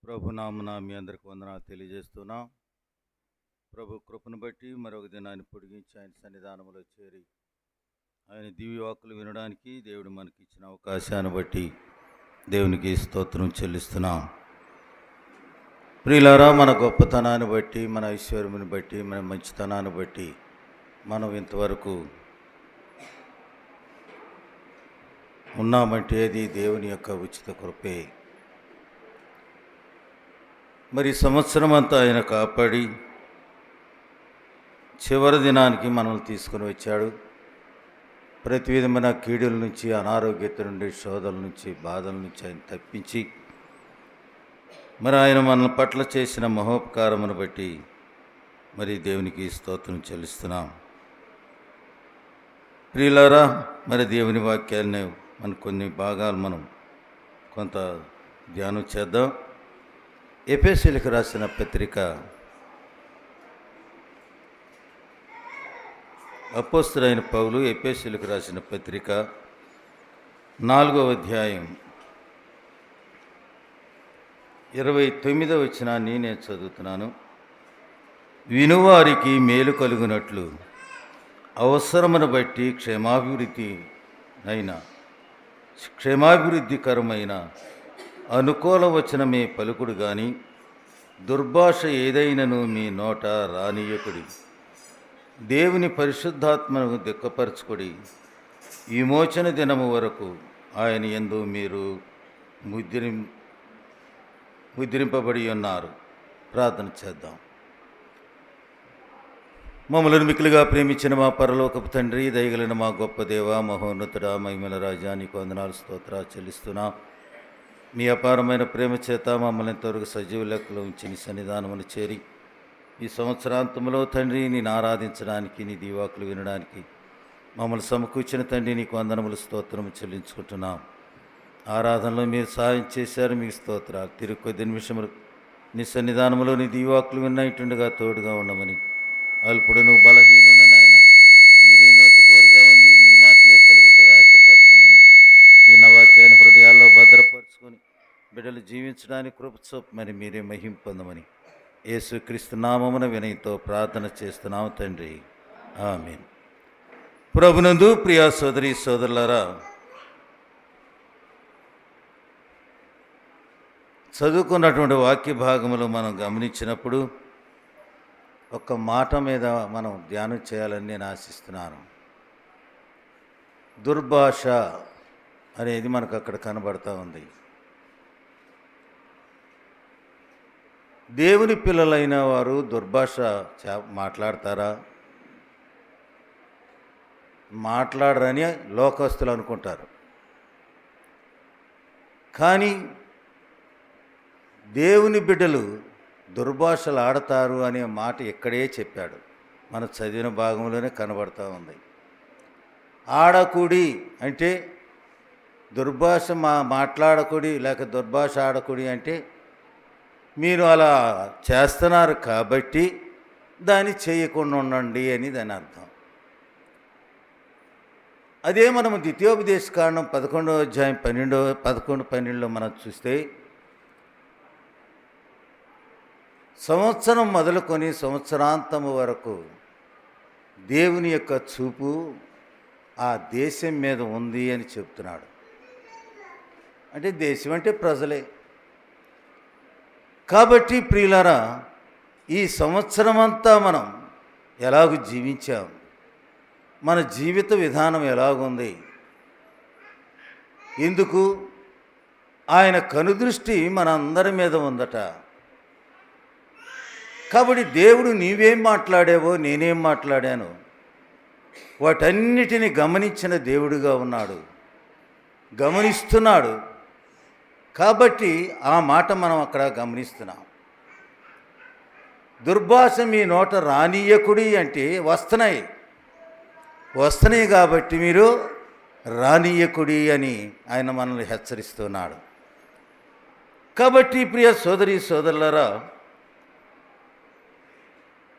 ప్రభు నామమున మీ అందరికి వందనాలు తెలియజేస్తున్నాం. ప్రభు కృపను బట్టి మరొక దినాన్ని పొడిగించి ఆయన సన్నిధానంలో చేరి ఆయన దివ్యవాక్కులు వినడానికి దేవుడు మనకి ఇచ్చిన అవకాశాన్ని బట్టి దేవునికి స్తోత్రం చెల్లిస్తున్నాం. ప్రియులారా, మన గొప్పతనాన్ని బట్టి, మన ఐశ్వర్యముని బట్టి, మన మంచితనాన్ని బట్టి మనం ఇంతవరకు ఉన్నామంటే అది దేవుని యొక్క ఉచిత కృపే. మరి సంవత్సరం అంతా ఆయన కాపాడి చివరి దినానికి మనల్ని తీసుకుని వచ్చాడు. ప్రతి విధమైన కీడుల నుంచి, అనారోగ్యత నుండి, శోధల నుంచి, బాధల నుంచి ఆయన తప్పించి మరి ఆయన మన పట్ల చేసిన మహోపకారమును బట్టి మరి దేవునికి స్తోత్రం చెల్లిస్తున్నాం. ప్రియులారా, మరి దేవుని వాక్యాన్ని మన కొన్ని భాగాలు మనం కొంత ధ్యానం చేద్దాం. ఎఫెసీయులకు రాసిన పత్రిక, అపోస్తలుడైన పౌలు ఎఫెసీయులకు రాసిన పత్రిక 4వ అధ్యాయం 29వ వచనాన్ని నేను చదువుతున్నాను. వినువారికి మేలు కలుగునట్లు అవసరమును బట్టి క్షేమాభివృద్ధికరమైన అనుకూల వచనమే పలుకుడు గాని దుర్భాష ఏదైనను మీ నోట రానియకుడి. దేవుని పరిశుద్ధాత్మను దుఃఖపరచుకుడి. విమోచన దినము వరకు ఆయన యందు మీరు ముద్రింపబడి ఉన్నారు. ప్రార్థన చేద్దాం. మమ్మల్ని మిక్కిలిగా ప్రేమించిన మా పరలోకపు తండ్రి, దయగలిగిన మా గొప్ప దేవ, మహోన్నతుడా, మహిమల రాజా, నీకు వందనాలు స్తోత్రాలు చెల్లిస్తున్నా. మీ అపారమైన ప్రేమ చేత మమ్మల్ని ఇంతవరకు సజీవ లెక్కలో ఉంచి నీ సన్నిధానమును చేరి ఈ సంవత్సరాంతంలో తండ్రి నేను ఆరాధించడానికి, నీ దీవాకులు వినడానికి మమ్మల్ని సమకూర్చిన తండ్రి నీకు వందనములు, స్తోత్రము చెల్లించుకుంటున్నాం. ఆరాధనలో మీరు సహాయం చేశారు, మీకు స్తోత్రాలు. తిరుగు కొద్ది నిమిషములు నీ సన్నిధానంలో నీ దీవాకులు విన్నట్టుండగా తోడుగా ఉండమని, అల్పుడు నువ్వు బలహీనున నాయన మీరే నోటి బోరుగా ఉండి నీ మాటలే పలుకుట రాయపరచమని, విన్న వాక్యాన్ని హృదయాల్లో భద్రపరుచుకొని బిడ్డలు జీవించడానికి కృప చూపమని, మీరే మహిమ పొందమని యేసుక్రీస్తు నామమున వినయంతో ప్రార్థన చేస్తున్నాము తండ్రి, ఆమేన్. ప్రభునందు ప్రియా సోదరి సోదరులారా, చదువుకున్నటువంటి వాక్య భాగములు మనం గమనించినప్పుడు ఒక మాట మీద మనం ధ్యానం చేయాలని నేను ఆశిస్తున్నాను. దుర్భాష అనేది మనకు అక్కడ కనబడతా ఉంది. దేవుని పిల్లలైన వారు దుర్భాష మాట్లాడతారా? మాట్లాడరని లోకస్తులు అనుకుంటారు. కానీ దేవుని బిడ్డలు దుర్భాషలు ఆడతారు అనే మాట ఇక్కడే చెప్పాడు. మన చదివిన భాగంలోనే కనబడతా ఉంది. ఆడకుడి అంటే దుర్భాష మాట్లాడకుడి లేక దుర్భాష ఆడకుడి అంటే మీరు అలా చేస్తున్నారు కాబట్టి దాన్ని చేయకుండా ఉండండి అని దాని అర్థం. అదే మనము ద్వితీయోపదేశకాండం 11వ అధ్యాయం 11-12లో మనం చూస్తే సంవత్సరం మొదలుకొని సంవత్సరాంతము వరకు దేవుని యొక్క చూపు ఆ దేశం మీద ఉంది అని చెప్తున్నాడు. అంటే దేశం అంటే ప్రజలే. కాబట్టి ప్రియులారా, ఈ సంవత్సరం అంతా మనం ఎలాగ జీవించాం, మన జీవిత విధానం ఎలాగుంది, ఎందుకు ఆయన కనుదృష్టి మన అందరి మీద ఉందట. కాబట్టి దేవుడు నీవేం మాట్లాడావో నేనేం మాట్లాడాను వాటన్నిటిని గమనించిన దేవుడుగా ఉన్నాడు, గమనిస్తున్నాడు. కాబట్టి ఆ మాట మనం అక్కడ గమనిస్తున్నాం. దుర్భాష మీ నోట రానీయకుడి అంటే వస్తున్నాయి కాబట్టి మీరు రానీయకుడి అని ఆయన మనల్ని హెచ్చరిస్తున్నాడు. కాబట్టి ప్రియ సోదరి సోదరులారా,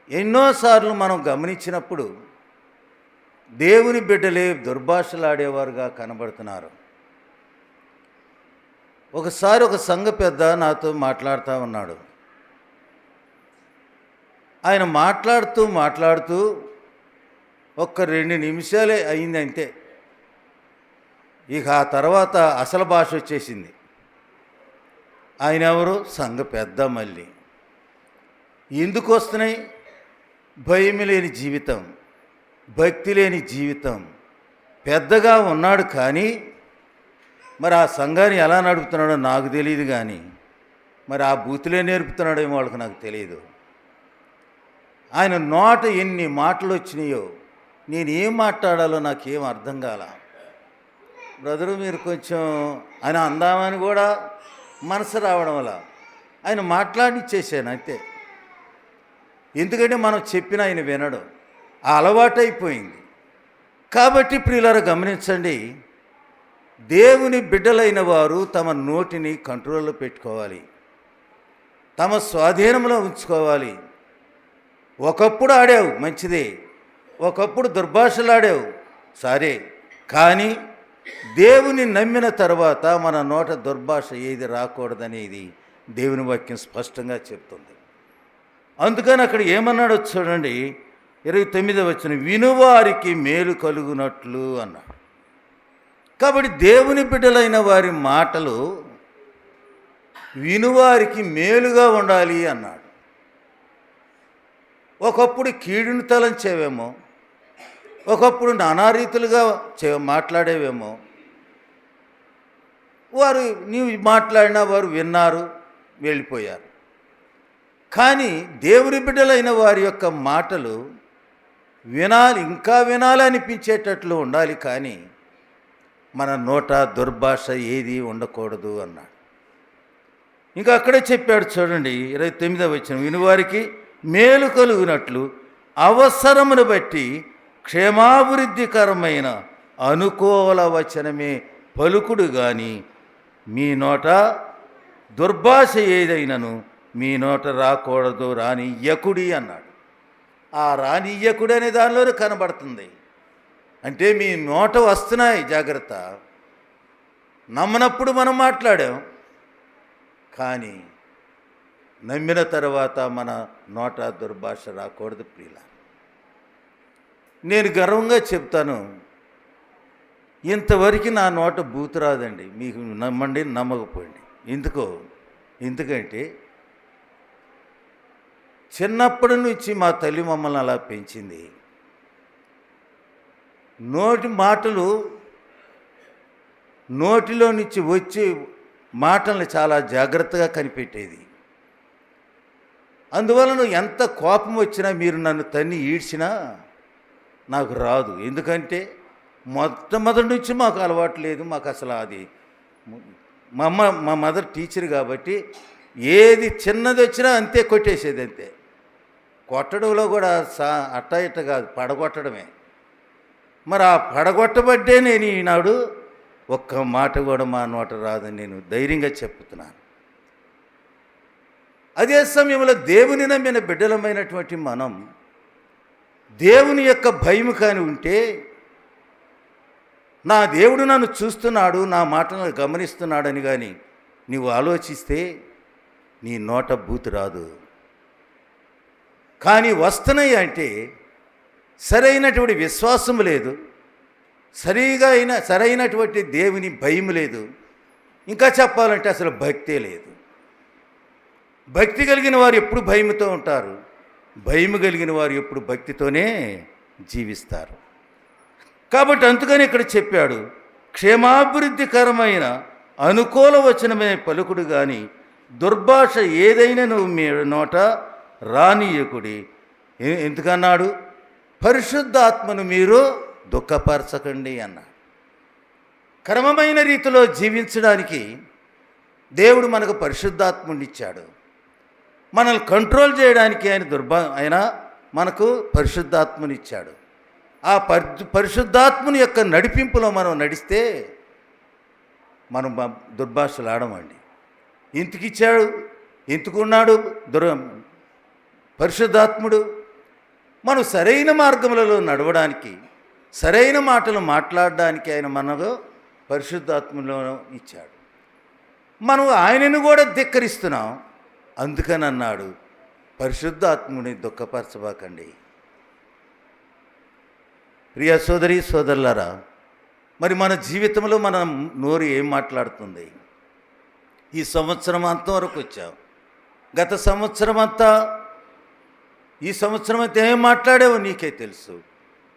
ఎన్నోసార్లు మనం గమనించినప్పుడు దేవుని బిడ్డలే దుర్భాషలాడేవారుగా కనబడుతున్నారు. ఒకసారి ఒక సంఘ పెద్ద నాతో మాట్లాడుతూ ఉన్నాడు. ఆయన మాట్లాడుతూ ఒక్క 2 నిమిషాలే అయింది అంతే. ఇక ఆ తర్వాత అసలు భాష వచ్చేసింది. ఆయన ఎవరు? సంఘ పెద్ద. మళ్ళీ ఎందుకు వస్తున్నాయి? భయం లేని జీవితం, భక్తి లేని జీవితం. పెద్దగా ఉన్నాడు కానీ మరి ఆ సంఘాన్ని ఎలా నడుపుతున్నాడో నాకు తెలియదు, కానీ మరి ఆ బూతులే నేర్పుతున్నాడేమో వాళ్ళకి, నాకు తెలియదు. ఆయన నోట ఎన్ని మాటలు వచ్చినాయో నేనేం మాట్లాడాలో నాకేం అర్థం కాల. బ్రదరు మీరు కొంచెం ఆయన అందామని కూడా మనసు రావడం వల్ల ఆయన మాట్లాడిచ్చేసాను అంతే. ఎందుకంటే మనం చెప్పిన ఆయన వినడు, ఆ అలవాటైపోయింది. కాబట్టి ప్రియులారా గమనించండి, దేవుని బిడ్డలైన వారు తమ నోటిని కంట్రోల్లో పెట్టుకోవాలి, తమ స్వాధీనంలో ఉంచుకోవాలి. ఒకప్పుడు ఆడావు మంచిదే, ఒకప్పుడు దుర్భాషలాడావు సరే, కానీ దేవుని నమ్మిన తర్వాత మన నోట దుర్భాష ఏది రాకూడదనేది దేవుని వాక్యం స్పష్టంగా చెప్తుంది. అందుకని అక్కడ ఏమన్నాడో చూడండి, 29వ వచనం, వినువారికి మేలు కలుగునట్లు అన్నాడు. కాబట్టి దేవుని బిడ్డలైన వారి మాటలు వినువారికి మేలుగా ఉండాలి అన్నాడు. ఒకప్పుడు కీడును తలంచేవేమో, ఒకప్పుడు నానా రీతులుగా మాట్లాడేవేమో. వారు నీవు మాట్లాడినా వారు విన్నారు, వెళ్ళిపోయారు. కానీ దేవుని బిడ్డలైన వారి యొక్క మాటలు వినాలి, ఇంకా వినాలనిపించేటట్లు ఉండాలి, కానీ మన నోట దుర్భాష ఏది ఉండకూడదు అన్నాడు. ఇంకా అక్కడే చెప్పాడు చూడండి, 29వ వచనం, వినువారికి మేలు కలుగునట్లు అవసరమును బట్టి క్షేమాభివృద్ధికరమైన అనుకూల వచనమే పలుకుడు కానీ మీ నోట దుర్భాష ఏదైనను మీ నోట రాకూడదు, రానియ్యకుడి అన్నాడు. ఆ రానియ్యకుడి అనే దానిలోనే కనబడుతుంది. అంటే మీ నోట వస్తున్నాయి, జాగ్రత్త. నమ్మనప్పుడు మనం మాట్లాడాం, కానీ నమ్మిన తర్వాత మన నోట దుర్భాష రాకూడదు. ప్రియుల, నేను గర్వంగా చెప్తాను, ఇంతవరకు నా నోట బూతు రాదండి. మీకు నమ్మండి నమ్మకపోండి. ఎందుకంటే చిన్నప్పటి నుంచి మా తల్లి మమ్మల్ని అలా పెంచింది. నోటిలో నుంచి వచ్చే మాటల్ని చాలా జాగ్రత్తగా కనిపెట్టేది. అందువలన ఎంత కోపం వచ్చినా మీరు నన్ను తన్ని ఈడ్చినా నాకు రాదు. ఎందుకంటే మొట్టమొదటి నుంచి మాకు అలవాటు లేదు. మాకు అసలు అది మా మదర్ టీచర్ కాబట్టి ఏది చిన్నది వచ్చినా అంతే కొట్టేసేది, అంతే. కొట్టడంలో కూడా అట్ట ఇట్ట కాదు, పడగొట్టడమే. మరి ఆ పడగొట్టబడ్డే నేను ఈనాడు ఒక్క మాట కూడా మా నోట రాదని నేను ధైర్యంగా చెప్తున్నాను. అదే సమయంలో దేవుని నమ్మిన బిడ్డలమైనటువంటి మనం దేవుని యొక్క భయం కాని ఉంటే, నా దేవుడు నన్ను చూస్తున్నాడు, నా మాటలను గమనిస్తున్నాడని కానీ నీవు ఆలోచిస్తే నీ నోట బూతు రాదు. కానీ వస్తున్నాయి అంటే సరైనటువంటి విశ్వాసం లేదు, సరైనటువంటి దేవుని భయం లేదు, ఇంకా చెప్పాలంటే అసలు భక్తే లేదు. భక్తి కలిగిన వారు ఎప్పుడు భయముతో ఉంటారు, భయము కలిగిన వారు ఎప్పుడు భక్తితోనే జీవిస్తారు. కాబట్టి అందుకని ఇక్కడ చెప్పాడు, క్షేమాభివృద్ధికరమైన అనుకూల వచనమే పలుకుడు కానీ దుర్భాష ఏదైనా నువ్వు మీ నోట రానియకుడి. ఎందుకన్నాడు? పరిశుద్ధాత్మను మీరు దుఃఖపరచకండి అన్నాడు. క్రమమైన రీతిలో జీవించడానికి దేవుడు మనకు పరిశుద్ధాత్మునిచ్చాడు. మనల్ని కంట్రోల్ చేయడానికి ఆయన మనకు పరిశుద్ధాత్మనిచ్చాడు. ఆ పరిశుద్ధాత్ముని యొక్క నడిపింపులో మనం నడిస్తే మనం దుర్భాషలు ఆడమండి. ఎందుకిచ్చాడు? ఎందుకున్నాడు పరిశుద్ధాత్ముడు? మనం సరైన మార్గములలో నడవడానికి, సరైన మాటలు మాట్లాడడానికి ఆయన మనకు పరిశుద్ధాత్మలో ఇచ్చాడు. మనం ఆయనను కూడా ధిక్కరిస్తున్నాం. అందుకని అన్నాడు, పరిశుద్ధాత్ముని దుఃఖపరచబాకండి. ప్రియ సోదరి సోదరులారా, మరి మన జీవితంలో మన నోరు ఏం మాట్లాడుతుంది? ఈ సంవత్సరం అంతవరకు వచ్చాం. గత సంవత్సరం అంతా, ఈ సంవత్సరం అంతా ఏం మాట్లాడావో నీకే తెలుసు.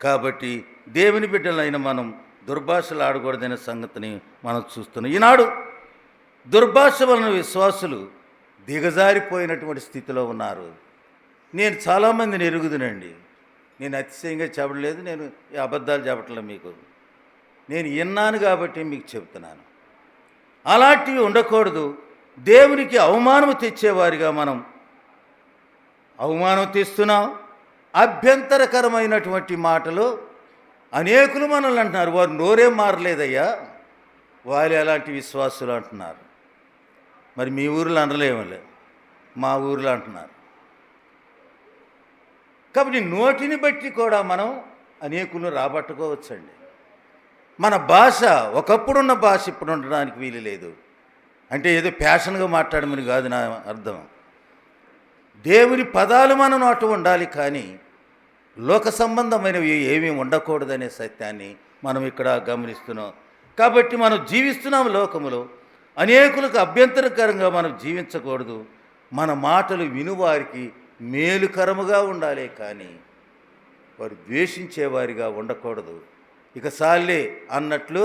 కాబట్టి దేవుని బిడ్డలైన మనం దుర్భాషలు ఆడకూడదనే సంగతిని మనం చూస్తున్నాం. ఈనాడు దుర్భాష వలన విశ్వాసులు దిగజారిపోయినటువంటి స్థితిలో ఉన్నారు. నేను చాలామందిని ఎరుగుదునండి. నేను అతిశయంగా చెప్పలేదు, నేను ఈ అబద్ధాలు చెప్పట్లేదు మీకు. నేను విన్నాను కాబట్టి మీకు చెప్తున్నాను. అలాంటివి ఉండకూడదు. దేవునికి అవమానం తెచ్చేవారిగా మనం అవమానం తెస్తున్నాం. అభ్యంతరకరమైనటువంటి మాటలు అనేకులు మనల్ని అంటున్నారు, వారు నోరేం మారలేదయ్యా, వాళ్ళు ఎలాంటి విశ్వాసులు అంటున్నారు. మరి మీ ఊరిలో అనలేమలే, మా ఊరిలో అంటున్నారు. కాబట్టి నోటిని బట్టి కూడా మనం అనేకులను రాబట్టుకోవచ్చండి. మన భాష ఒకప్పుడున్న భాష ఇప్పుడు ఉండడానికి వీలు లేదు. అంటే ఏదో ప్యాషన్గా మాట్లాడమని కాదు నా అర్థం. దేవుని పదాలు మన నోట ఉండాలి, కానీ లోక సంబంధమైనవి ఏమీ ఉండకూడదనే సత్యాన్ని మనం ఇక్కడ గమనిస్తున్నాం. కాబట్టి మనం జీవిస్తున్నాం లోకములో, అనేకులకు అభ్యంతరకరంగా మనం జీవించకూడదు. మన మాటలు వినువారికి మేలుకరముగా ఉండాలి, కానీ వారు ద్వేషించేవారిగా ఉండకూడదు. ఇక సాల్లే అన్నట్లు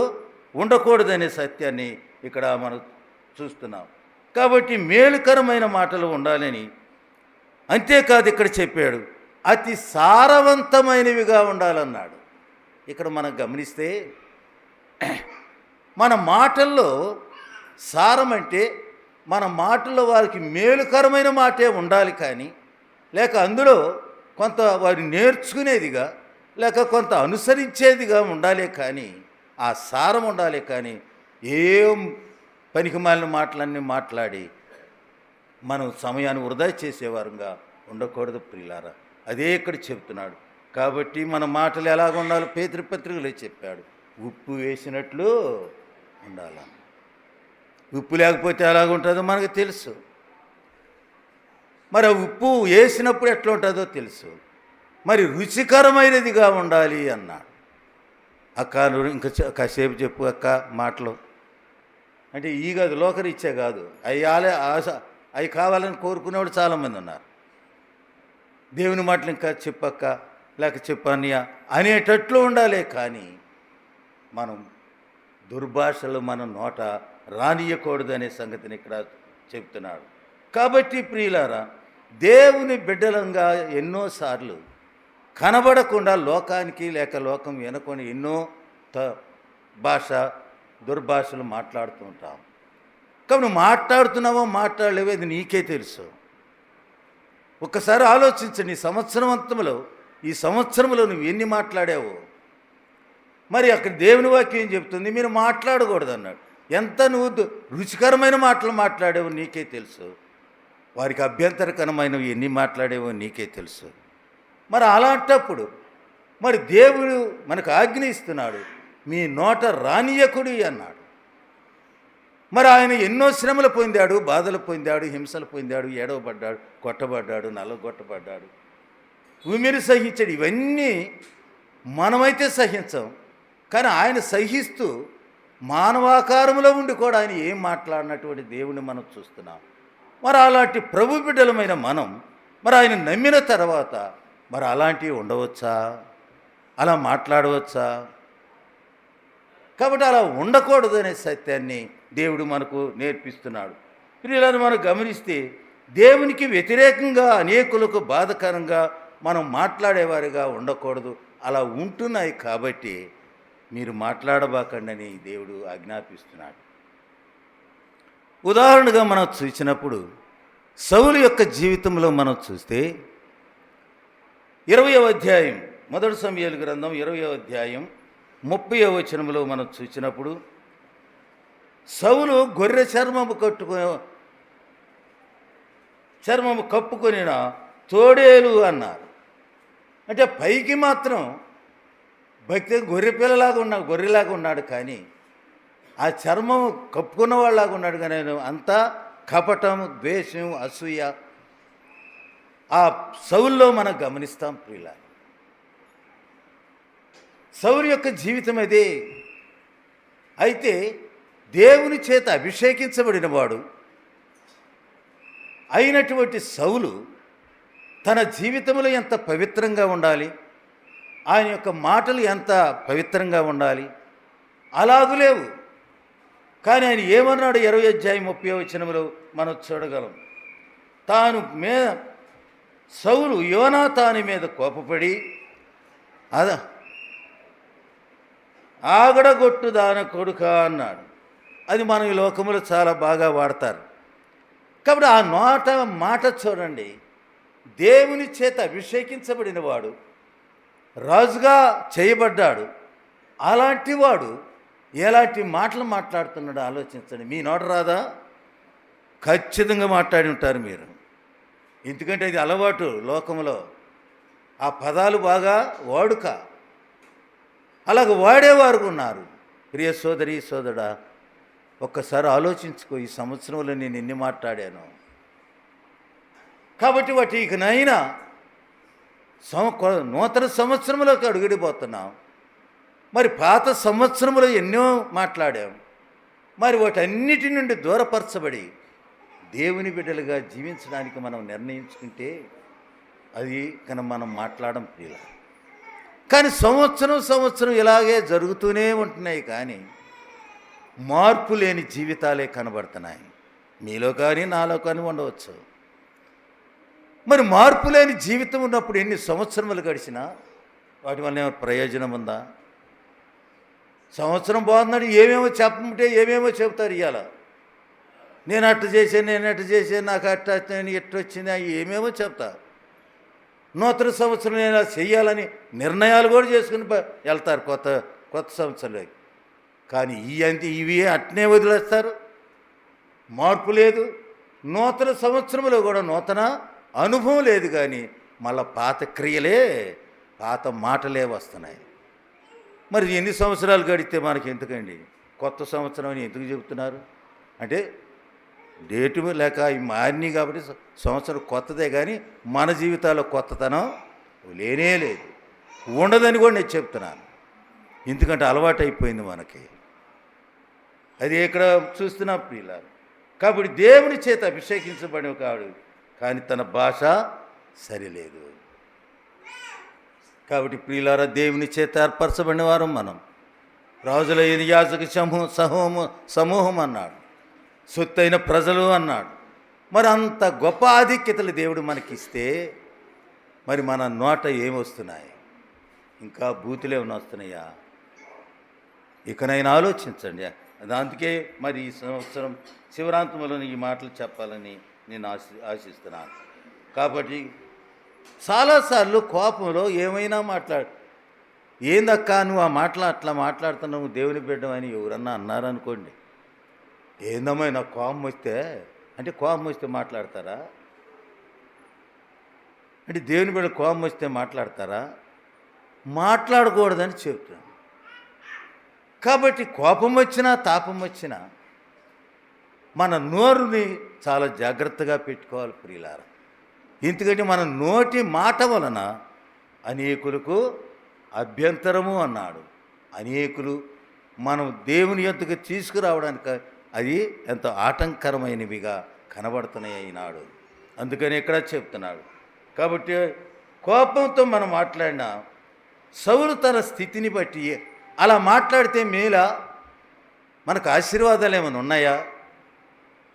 ఉండకూడదనే సత్యాన్ని ఇక్కడ మనం చూస్తున్నాం. కాబట్టి మేలుకరమైన మాటలు ఉండాలని, అంతేకాదు ఇక్కడ చెప్పాడు అతి సారవంతమైనవిగా ఉండాలన్నాడు. ఇక్కడ మనం గమనిస్తే మన మాటల్లో సారం అంటే మన మాటల్లో వారికి మేలుకరమైన మాటే ఉండాలి, కానీ లేక అందులో కొంత వారు నేర్చుకునేదిగా లేక కొంత అనుసరించేదిగా ఉండాలి, కానీ ఆ సారం ఉండాలి. కానీ ఏం పనికిమాలిన మాటలన్నీ మాట్లాడి మనం సమయాన్ని వృధా చేసేవారుగా ఉండకూడదు ప్రియులారా. అదే ఇక్కడ చెప్తున్నాడు. కాబట్టి మన మాటలు ఎలాగ ఉండాలో పేతురు పత్రికలో చెప్పాడు, ఉప్పు వేసినట్లు ఉండాల. ఉప్పు లేకపోతే ఎలాగుంటుందో మనకు తెలుసు. మరి ఆ ఉప్పు వేసినప్పుడు ఎట్లా ఉంటుందో తెలుసు. మరి రుచికరమైనదిగా ఉండాలి అన్నాడు. అక్క నువ్వు ఇంకా కాసేపు చెప్పు అక్క మాటలు అంటే ఈ కాదు, లోకరీత్యా కాదు, అవి కావాలని కోరుకునేవాడు చాలామంది ఉన్నారు. దేవుని మాటలు ఇంకా చెప్పక్క లేక చెప్పన్నయ్య అనేటట్లు ఉండాలి, కానీ మనం దుర్భాషలు మన నోట రానియకూడదు అనే సంగతిని ఇక్కడ చెప్తున్నాడు. కాబట్టి ప్రియులారా, దేవుని బిడ్డలంగా ఎన్నోసార్లు కనబడకుండా లోకానికి లేక లోకం వినకొని ఎన్నో దుర్భాషలు మాట్లాడుతూ ఉంటాం. కాబట్టి నువ్వు మాట్లాడుతున్నావో మాట్లాడలేవో ఇది నీకే తెలుసు. ఒక్కసారి ఆలోచించండి, ఈ సంవత్సరంలో నువ్వు ఎన్ని మాట్లాడావో. మరి అక్కడ దేవుని వాక్యం ఏం చెప్తుంది? మీరు మాట్లాడకూడదు అన్నాడు. ఎంత నువ్వు రుచికరమైన మాటలు మాట్లాడేవో నీకే తెలుసు, వారికి అభ్యంతరకరమైనవి ఎన్ని మాట్లాడేవో నీకే తెలుసు. మరి అలాంటప్పుడు మరి దేవుడు మనకు ఆజ్ఞ ఇస్తున్నాడు, మీ నోట రానియకుడి అన్నాడు. మరి ఆయన ఎన్నో శ్రమలు పొందాడు, బాధలు పొందాడు, హింసలు పొందాడు, ఏడవబడ్డాడు, కొట్టబడ్డాడు, నల్లగొట్టబడ్డాడు, ఉమిరి సహించాడు. ఇవన్నీ మనమైతే సహించం, కానీ ఆయన సహిస్తూ మానవాకారంలో ఉండి కూడా ఆయన ఏం మాట్లాడినటువంటి దేవుని మనం చూస్తున్నాం. మరి అలాంటి ప్రభు బిడ్డలమైన మనం మరి ఆయన నమ్మిన తర్వాత మరి అలాంటివి ఉండవచ్చా? అలా మాట్లాడవచ్చా? కాబట్టి అలా ఉండకూడదు అనే సత్యాన్ని దేవుడు మనకు నేర్పిస్తున్నాడు. ప్రియులను మనం గమనిస్తే దేవునికి వ్యతిరేకంగా అనేకులకు బాధకరంగా మనం మాట్లాడేవారిగా ఉండకూడదు. అలా ఉంటున్నాయి కాబట్టి మీరు మాట్లాడబాకండి అని దేవుడు ఆజ్ఞాపిస్తున్నాడు. ఉదాహరణగా మనం చూసినప్పుడు సౌలు యొక్క జీవితంలో మనం చూస్తే 20వ అధ్యాయం, మొదటి సమూయేలు గ్రంథం 20వ అధ్యాయం 30వ వచనంలో మనం చూసినప్పుడు సౌలు గొర్రె చర్మము కప్పుకొనిన తోడేలు అన్నారు. అంటే పైకి మాత్రం భక్తి గొర్రెలాగా ఉన్నాడు, కానీ ఆ చర్మం కప్పుకున్న వాళ్ళలాగా ఉన్నాడు, కానీ ఆయన అంతా కపటం, ద్వేషం, అసూయ ఆ సౌలులో మనం గమనిస్తాం ప్రియుల. సౌలు యొక్క జీవితం అదే. అయితే దేవుని చేత అభిషేకించబడిన వాడు అయినటువంటి సౌలు తన జీవితంలో ఎంత పవిత్రంగా ఉండాలి, ఆయన యొక్క మాటలు ఎంత పవిత్రంగా ఉండాలి, అలాగూ లేవు. కానీ ఆయన ఏమన్నాడు 20:30 మనం చూడగలం. తాను సౌలు యోనాతాను మీద కోపపడి ఆగడగొట్టు దాన కొడుక అన్నాడు. అది మనం ఈ లోకంలో చాలా బాగా వాడతారు. కాబట్టి ఆ మాట చూడండి. దేవుని చేత అభిషేకించబడిన వాడు, రాజుగా చేయబడ్డాడు. అలాంటి వాడు ఎలాంటి మాటలు మాట్లాడుతున్నాడో ఆలోచించండి. మీ నోట రాదా? ఖచ్చితంగా మాట్లాడి ఉంటారు మీరు. ఎందుకంటే ఇది అలవాటు లోకంలో. ఆ పదాలు బాగా వాడుక. అలాగ వాడేవారు ఉన్నారు. ప్రియ సోదరి సోదరుడా, ఒక్కసారి ఆలోచించుకో. ఈ సంవత్సరంలో నేను ఎన్ని మాట్లాడాను. కాబట్టి వాటి ఇకనైనా నూతన సంవత్సరంలోకి అడుగుడిపోతున్నాం. మరి పాత సంవత్సరంలో ఎన్నో మాట్లాడాం. మరి వాటన్నిటి నుండి దూరపరచబడి దేవుని బిడ్డలుగా జీవించడానికి మనం నిర్ణయించుకుంటే అది మనం మాట్లాడడం ప్రియుల. కానీ సంవత్సరం ఇలాగే జరుగుతూనే ఉంటున్నాయి, కానీ మార్పు లేని జీవితాలే కనబడుతున్నాయి. మీలో కానీ నాలో కానీ ఉండవచ్చు. మరి మార్పు లేని జీవితం ఉన్నప్పుడు ఎన్ని సంవత్సరములు గడిచినా వాటి వల్ల ఏమైనా ప్రయోజనం ఉందా? సంవత్సరం బాగున్నాడు, ఏమేమో చెప్పమంటే ఏమేమో చెబుతారు. ఇవాళ నేను అట్టు చేశాను, నాకు ఎట్టు వచ్చింది, ఏమేమో చెప్తా. నూతన సంవత్సరం నేను చెయ్యాలని నిర్ణయాలు కూడా చేసుకుని వెళ్తారు కొత్త సంవత్సరంలోకి. కానీ ఇవి అట్నే వదిలేస్తారు. మార్పు లేదు. నూతన సంవత్సరంలో కూడా నూతన అనుభవం లేదు, కానీ మళ్ళీ పాత క్రియలే, పాత మాటలే వస్తున్నాయి. మరి ఎన్ని సంవత్సరాలు గడితే మనకి ఎందుకండి? కొత్త సంవత్సరం అని ఎందుకు చెబుతున్నారు అంటే డేటు లేక ఇవి మారినాయి కాబట్టి సంవత్సరం కొత్తదే, కానీ మన జీవితాల్లో కొత్తతనం లేనే లేదు, ఉండదని కూడా నేను చెప్తున్నాను. ఎందుకంటే అలవాటు అయిపోయింది మనకి. అది ఇక్కడ చూస్తున్నా ప్రియులారు. కాబట్టి దేవుని చేత అభిషేకించబడిన కాడు, కానీ తన భాష సరిలేదు. కాబట్టి ప్రియులారా, దేవుని చేత ఏర్పరచబడిన వారు మనం. రాజుల యాజక సమూహం అన్నాడు, సొత్తైన ప్రజలు అన్నాడు. మరి అంత గొప్ప ఆధిక్యతలు దేవుడు మనకిస్తే మరి మన నోట ఏమొస్తున్నాయి? ఇంకా బూతులు ఏమైనా వస్తున్నాయా? ఇకనైనా ఆలోచించండి. అందుకే మరి ఈ సంవత్సరం శివరాంతంలో ఈ మాటలు చెప్పాలని నేను ఆశిస్తున్నాను. కాబట్టి చాలాసార్లు కోపంలో ఏమైనా ఏందక్కా నువ్వు ఆ మాటలు అట్లా మాట్లాడుతున్నావు, దేవుని బిడ్డమని ఎవరన్నా అన్నారనుకోండి, ఏందమ్మా నాకు కోపం వస్తే అంటే కోపం వస్తే మాట్లాడతారా? అంటే దేవుని బిడ్డ కోపం వస్తే మాట్లాడతారా? మాట్లాడకూడదని చెప్తున్నాను. కాబట్టి కోపం వచ్చినా తాపం వచ్చినా మన నోరుని చాలా జాగ్రత్తగా పెట్టుకోవాలి ప్రియులారా. ఎందుకంటే మన నోటి మాట వలన అనేకులకు అభ్యంతరము అన్నాడు. అనేకులు మనం దేవుని యొద్దకు తీసుకురావడానికి అది ఎంతో ఆటంకరమైనవిగా కనబడుతున్నాయి ఈనాడు. అందుకని ఇక్కడ చెప్తున్నాడు. కాబట్టి కోపంతో మనం మాట్లాడినా సౌలు తన స్థితిని బట్టి అలా మాట్లాడితే మేలా, మనకు ఆశీర్వాదాలు ఏమైనా ఉన్నాయా?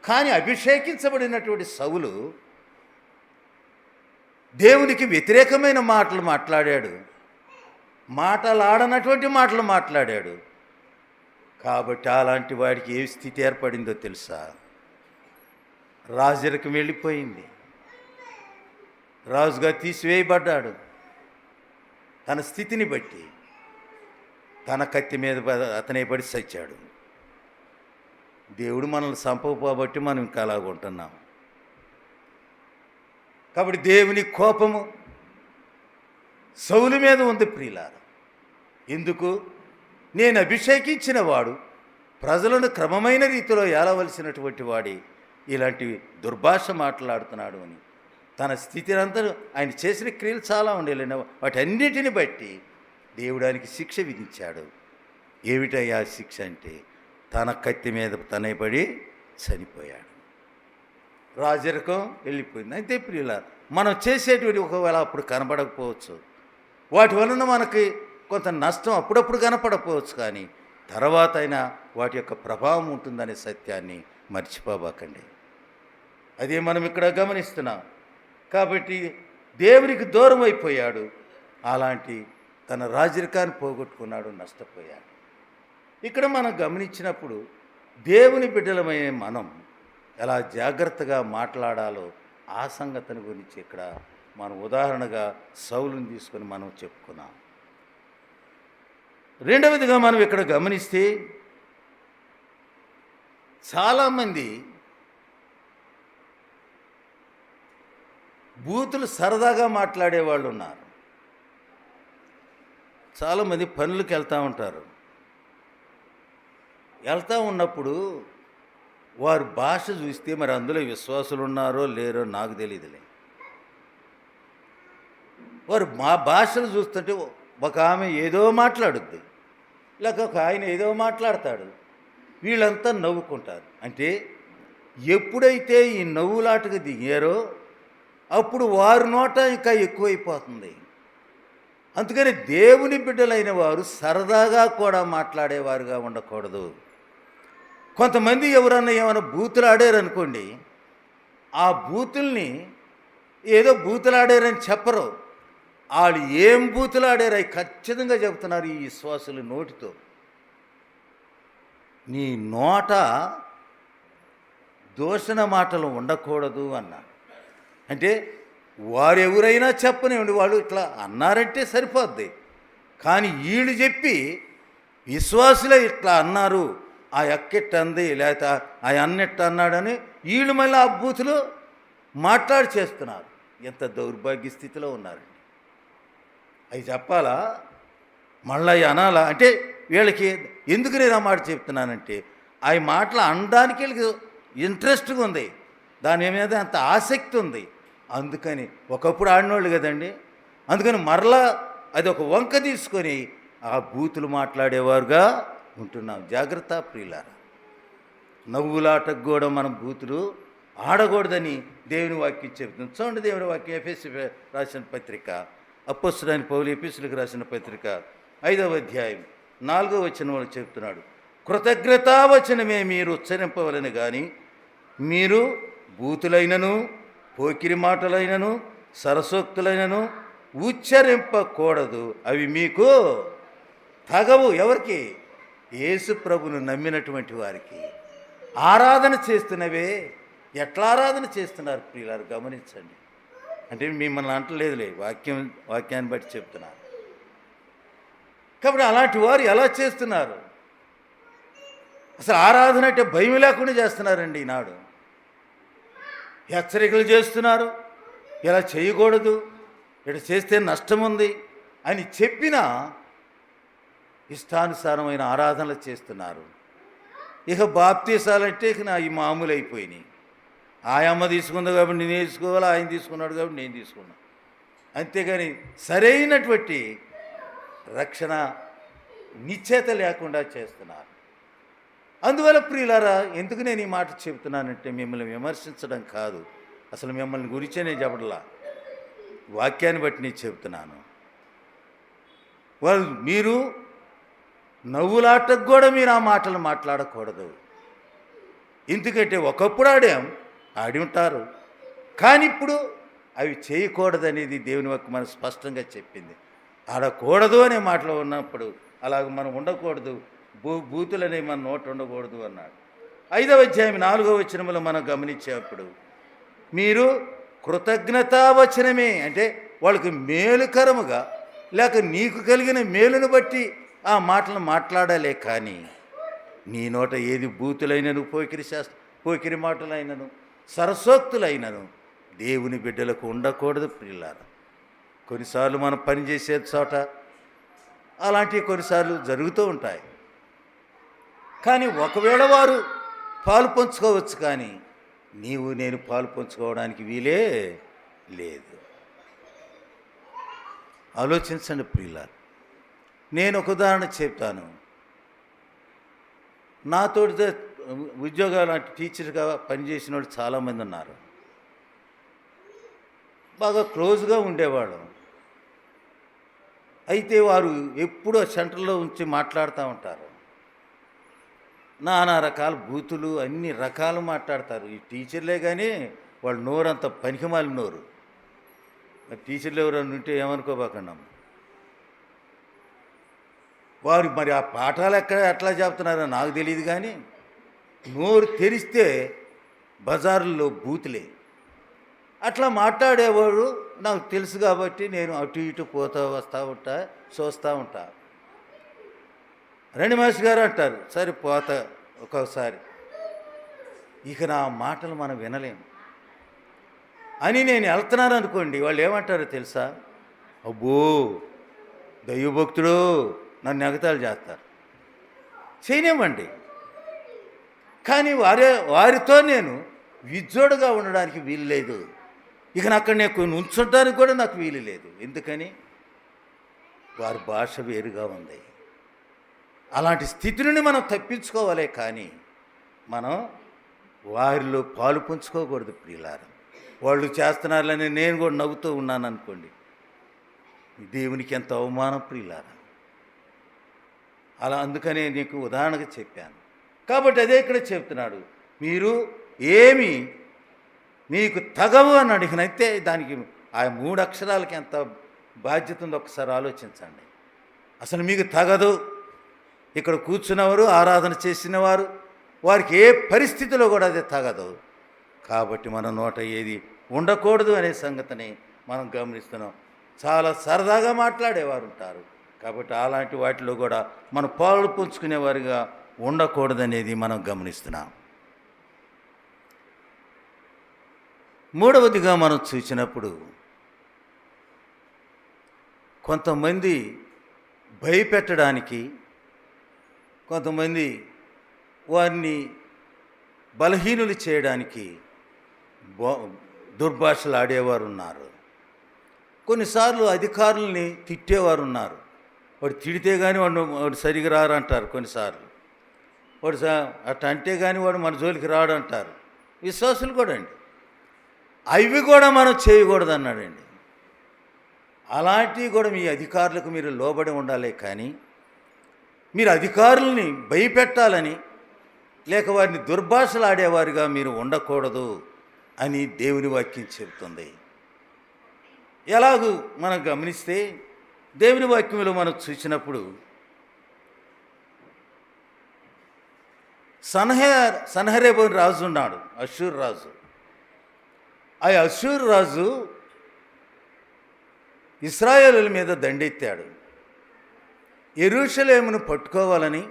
కానీ అభిషేకించబడినటువంటి సౌలు దేవునికి వ్యతిరేకమైన మాటలు మాట్లాడాడు, మాటలాడనటువంటి మాటలు మాట్లాడాడు. కాబట్టి అలాంటి వాడికి ఏ స్థితి ఏర్పడిందో తెలుసా? రాజులకు వెళ్ళిపోయింది. రాజుగా తీసివేయబడ్డాడు. తన స్థితిని బట్టి తన కత్తి మీద అతనే పడి చచ్చాడు. దేవుడు మనల్ని చంపకపోబట్టి మనం ఇంకా అలాగుంటున్నాం. కాబట్టి దేవుని కోపము సౌలు మీద ఉంది ప్రియులారా. ఎందుకు? నేను అభిషేకించిన వాడు ప్రజలను క్రమమైన రీతిలో ఏలవలసినటువంటి వాడి ఇలాంటి దుర్భాష మాట్లాడుతున్నాడు అని తన స్థితిని అంతా ఆయన చేసిన క్రియలు చాలా ఉండేలేని వాటన్నిటిని బట్టి దేవుడానికి శిక్ష విధించాడు. ఏమిటయ్యా శిక్ష అంటే తన కత్తి మీద తనే పడి చనిపోయాడు. రాజరికం వెళ్ళిపోయింది. అయితే ప్రియుల మనం చేసేటువంటి ఒకవేళ అప్పుడు కనపడకపోవచ్చు, వాటి వలన మనకి కొంత నష్టం అప్పుడప్పుడు కనపడకపోవచ్చు, కానీ తర్వాత అయినా వాటి యొక్క ప్రభావం ఉంటుందనే సత్యాన్ని మర్చిపోబాకండి. అదే మనం ఇక్కడ గమనిస్తున్నాం. కాబట్టి దేవునికి దూరం అయిపోయాడు, అలాంటి తన రాజరికాన్ని పోగొట్టుకున్నాడు, నష్టపోయాడు. ఇక్కడ మనం గమనించినప్పుడు దేవుని బిడ్డలమైన మనం ఎలా జాగ్రత్తగా మాట్లాడాలో ఆ సంగతిని గురించి ఇక్కడ మనం ఉదాహరణగా సౌలుని తీసుకొని మనం చెప్పుకున్నాం. రెండవదిగా మనం ఇక్కడ గమనిస్తే చాలామంది బూతులు సరదాగా మాట్లాడేవాళ్ళు ఉన్నారు. చాలామంది పనులకు వెళ్తూ ఉంటారు. వెళ్తూ ఉన్నప్పుడు వారి భాష చూస్తే మరి అందులో విశ్వాసులు ఉన్నారో లేరో నాకు తెలియదులే. వారు మా భాషలు చూస్తుంటే ఒక ఆమె ఏదో మాట్లాడుద్ది, లేక ఒక ఆయన ఏదో మాట్లాడతాడు, వీళ్ళంతా నవ్వుకుంటారు. అంటే ఎప్పుడైతే ఈ నవ్వులాటకు దిగారో అప్పుడు వారి నోట ఇంకా ఎక్కువైపోతుంది. అందుకని దేవుని బిడ్డలైన వారు సరదాగా కూడా మాట్లాడేవారుగా ఉండకూడదు. కొంతమంది ఎవరన్నా ఏమైనా బూతులు ఆడారనుకోండి, ఆ బూతుల్ని ఏదో బూతులు ఆడారని చెప్పరు, వాళ్ళు ఏం బూతులు ఆడారు అవి ఖచ్చితంగా చెబుతున్నారు ఈ విశ్వాసుల నోటితో. నీ నోట దూషణ మాటలు ఉండకూడదు అన్నారు. అంటే వారు ఎవరైనా చెప్పనివ్వండి, వాళ్ళు ఇట్లా అన్నారంటే సరిపోద్ది, కానీ వీళ్ళు చెప్పి విశ్వాసులే ఇట్లా అన్నారు, ఆ ఎక్కెట్ట అంది లేకపోతే ఆ అన్నెట్ట అన్నాడని వీళ్ళు మళ్ళీ ఆ బూతులు మాట్లాడి చేస్తున్నారు. ఎంత దౌర్భాగ్య స్థితిలో ఉన్నారండి. అవి చెప్పాలా, మళ్ళీ అవి అనాలా? అంటే వీళ్ళకి ఎందుకు నేను ఆ మాట చెప్తున్నానంటే అవి మాటలు అనడానికి వీళ్ళకి ఇంట్రెస్ట్గా ఉంది, దాని మీద అంత ఆసక్తి ఉంది. అందుకని ఒకప్పుడు ఆడినోళ్ళు కదండి, అందుకని మరలా అది ఒక వంక తీసుకొని ఆ బూతులు మాట్లాడేవారుగా ఉంటున్నాం. జాగ్రత్త ప్రియులారా, నవ్వులాటకు కూడా మనం బూతులు ఆడకూడదని దేవుని వాక్యం చెబుతుంది. చూడండి దేవుని వాక్యం ఎఫెసీ రాసిన పత్రిక, అప్పొస్తలుడైన పౌలు ఎఫెసీయులకు రాసిన పత్రిక 5వ అధ్యాయం 4వ వచనంలో చెప్తున్నాడు, కృతజ్ఞతావచనమే మీరు ఉచ్చరింపవలని కానీ మీరు బూతులైనను పోకిరి మాటలైనను సరసోక్తులైనను ఉచ్చరింపకూడదు, అవి మీకు తగవు. ఎవరికి? యేసు ప్రభును నమ్మినటువంటి వారికి. ఆరాధన చేస్తున్నవే ఎట్లా ఆరాధన చేస్తున్నారు ప్రియులారు గమనించండి. అంటే మిమ్మల్ని అంటలేదులే, వాక్యాన్ని బట్టి చెప్తున్నారు. కాబట్టి అలాంటి వారు ఎలా చేస్తున్నారు? అసలు ఆరాధన అంటే భయం లేకుండా చేస్తున్నారండి ఈనాడు. హెచ్చరికలు చేస్తున్నారు, ఇలా చేయకూడదు, ఇటు చేస్తే నష్టం ఉంది అని చెప్పినా ఇష్టానుసారమైన ఆరాధనలు చేస్తున్నారు. ఇక బాప్తీసాలంటే ఇక నా ఈ మామూలు అయిపోయినాయి. ఆయమ్మ తీసుకుంది కాబట్టి నేను తీసుకోవాలి, ఆయన తీసుకున్నాడు కాబట్టి నేను తీసుకున్నాను, అంతేగాని సరైనటువంటి రక్షణ నిశ్చేత లేకుండా చేస్తున్నారు. అందువల్ల ప్రియులారా, ఎందుకు నేను ఈ మాట చెబుతున్నానంటే మిమ్మల్ని విమర్శించడం కాదు, అసలు మిమ్మల్ని గురించే నేను చెప్పడలా, వాక్యాన్ని బట్టి నేను చెబుతున్నాను. వాళ్ళు మీరు నవ్వులాటకు కూడా మీరు ఆ మాటలు మాట్లాడకూడదు. ఎందుకంటే ఒకప్పుడు ఆడి ఉంటారు, కానీ ఇప్పుడు అవి చేయకూడదనేది దేవుని వాక్యం మనకు స్పష్టంగా చెప్పింది. ఆడకూడదు అనే మాటలు ఉన్నప్పుడు అలాగ మనం ఉండకూడదు, బూతులనే మన నోట ఉండకూడదు అన్నాడు. 5వ అధ్యాయం 4వ వచనంలో మనం గమనించేప్పుడు మీరు కృతజ్ఞతావచనమే, అంటే వాళ్ళకి మేలుకరముగా లేక నీకు కలిగిన మేలును బట్టి ఆ మాటలు మాట్లాడాలే, కానీ నీ నోట ఏది బూతులైనను పోకిరి మాటలైనను సరసోక్తులైనను దేవుని బిడ్డలకు ఉండకూడదు ప్రియులారా. కొన్నిసార్లు మనం పనిచేసే చోట అలాంటివి కొన్నిసార్లు జరుగుతూ ఉంటాయి. కానీ ఒకవేళ వారు పాలు పంచుకోవచ్చు, కానీ నీవు నేను పాలు పంచుకోవడానికి వీలే లేదు. ఆలోచించండి ప్రియులారా. నేను ఒక ఉదాహరణ చెప్తాను. నాతోటి ఉద్యోగాలు టీచర్గా పనిచేసిన వాళ్ళు చాలామంది ఉన్నారు. బాగా క్లోజ్గా ఉండేవాళ్ళం. అయితే వారు ఎప్పుడూ సెంటర్లో ఉంచి మాట్లాడుతూ ఉంటారు. నానా రకాల బూతులు అన్ని రకాలు మాట్లాడతారు. ఈ టీచర్లే కానీ వాళ్ళు నోరంత పనికిమాలి నోరు. టీచర్లు ఎవరైనా ఉంటే ఏమనుకోబాకండి. వారు మరి ఆ పాఠాలు ఎట్లా చెప్తున్నారో నాకు తెలియదు, కానీ నోరు తెరిస్తే బజారుల్లో బూతులే. అట్లా మాట్లాడేవాడు నాకు తెలుసు కాబట్టి నేను అటు ఇటు పోతా వస్తూ ఉంటా, చూస్తూ ఉంటా. రండి మాస్టర్ గారు అంటారు, సరే పోతా ఒక్కొక్కసారి. ఇక నా మాటలు మనం వినలేము అని నేను వెళ్తున్నాను అనుకోండి, వాళ్ళు ఏమంటారో తెలుసా? అబ్బో దైవభక్తుడు, నన్ను ఎగతాళి చేస్తారు. చేయనివ్వండి, కానీ వారితో నేను విజ్జోడుగా ఉండడానికి వీలు లేదు. ఇక అక్కడ నేను ఉంచడానికి కూడా నాకు వీలు లేదు. ఎందుకని? వారి భాష వేరుగా ఉంది. అలాంటి స్థితి నుండి మనం తప్పించుకోవాలే, కానీ మనం వారిలో పాలు పంచుకోకూడదు ప్రియులారా. వాళ్ళు చేస్తున్నారని నేను కూడా నవ్వుతూ ఉన్నాను అనుకోండి, దేవునికి ఎంత అవమానం ప్రియులారా. అలా అందుకనే నీకు ఉదాహరణగా చెప్పాను. కాబట్టి అదే ఇక్కడ చెప్తున్నాడు, మీరు ఏమి మీకు తగవు అని అడిగినైతే దానికి ఆ 3 అక్షరాలకి ఎంత బాధ్యత ఉందో ఒకసారి ఆలోచించండి. అసలు మీకు తగదు. ఇక్కడ కూర్చున్నవారు, ఆరాధన చేసిన వారు, వారికి ఏ పరిస్థితిలో కూడా అది తగదు. కాబట్టి మన నోట ఏది ఉండకూడదు అనే సంగతిని మనం గమనిస్తున్నాం. చాలా సరదాగా మాట్లాడేవారు ఉంటారు. కాబట్టి అలాంటి వాటిలో కూడా మనం పాలు పంచుకునేవారుగా ఉండకూడదనేది మనం గమనిస్తున్నాం. మూడవదిగా మనం చూసినప్పుడు, కొంతమంది భయపెట్టడానికి, కొంతమంది వారిని బలహీనులు చేయడానికి దుర్భాషలు ఆడేవారు ఉన్నారు. కొన్నిసార్లు అధికారుల్ని తిట్టేవారు ఉన్నారు. వాడు తిడితే కానీ వాడు సరిగా రారు అంటారు. కొన్నిసార్లు వాడు అట్ట అంటే కానీ వాడు మన జోలికి రాడు అంటారు. విశ్వాసులు కూడా అండి, అవి కూడా మనం చేయకూడదు అన్నాడండి. అలాంటివి కూడా మీ అధికారులకు మీరు లోబడి ఉండాలి, కానీ మీరు అధికారుల్ని భయపెట్టాలని లేక వారిని దుర్భాషలు ఆడేవారిగా మీరు ఉండకూడదు అని దేవుని వాక్యం చెబుతుంది. ఎలాగూ మనం గమనిస్తే దేవుని వాక్యంలో మనం చూసినప్పుడు, సన్హెరీబు రాజు ఉన్నాడు, అష్షూరు రాజు. ఆ అష్షూరు రాజు ఇశ్రాయేలుల మీద దండెత్తాడు. యెరూషలేమును పట్టుకోవాలని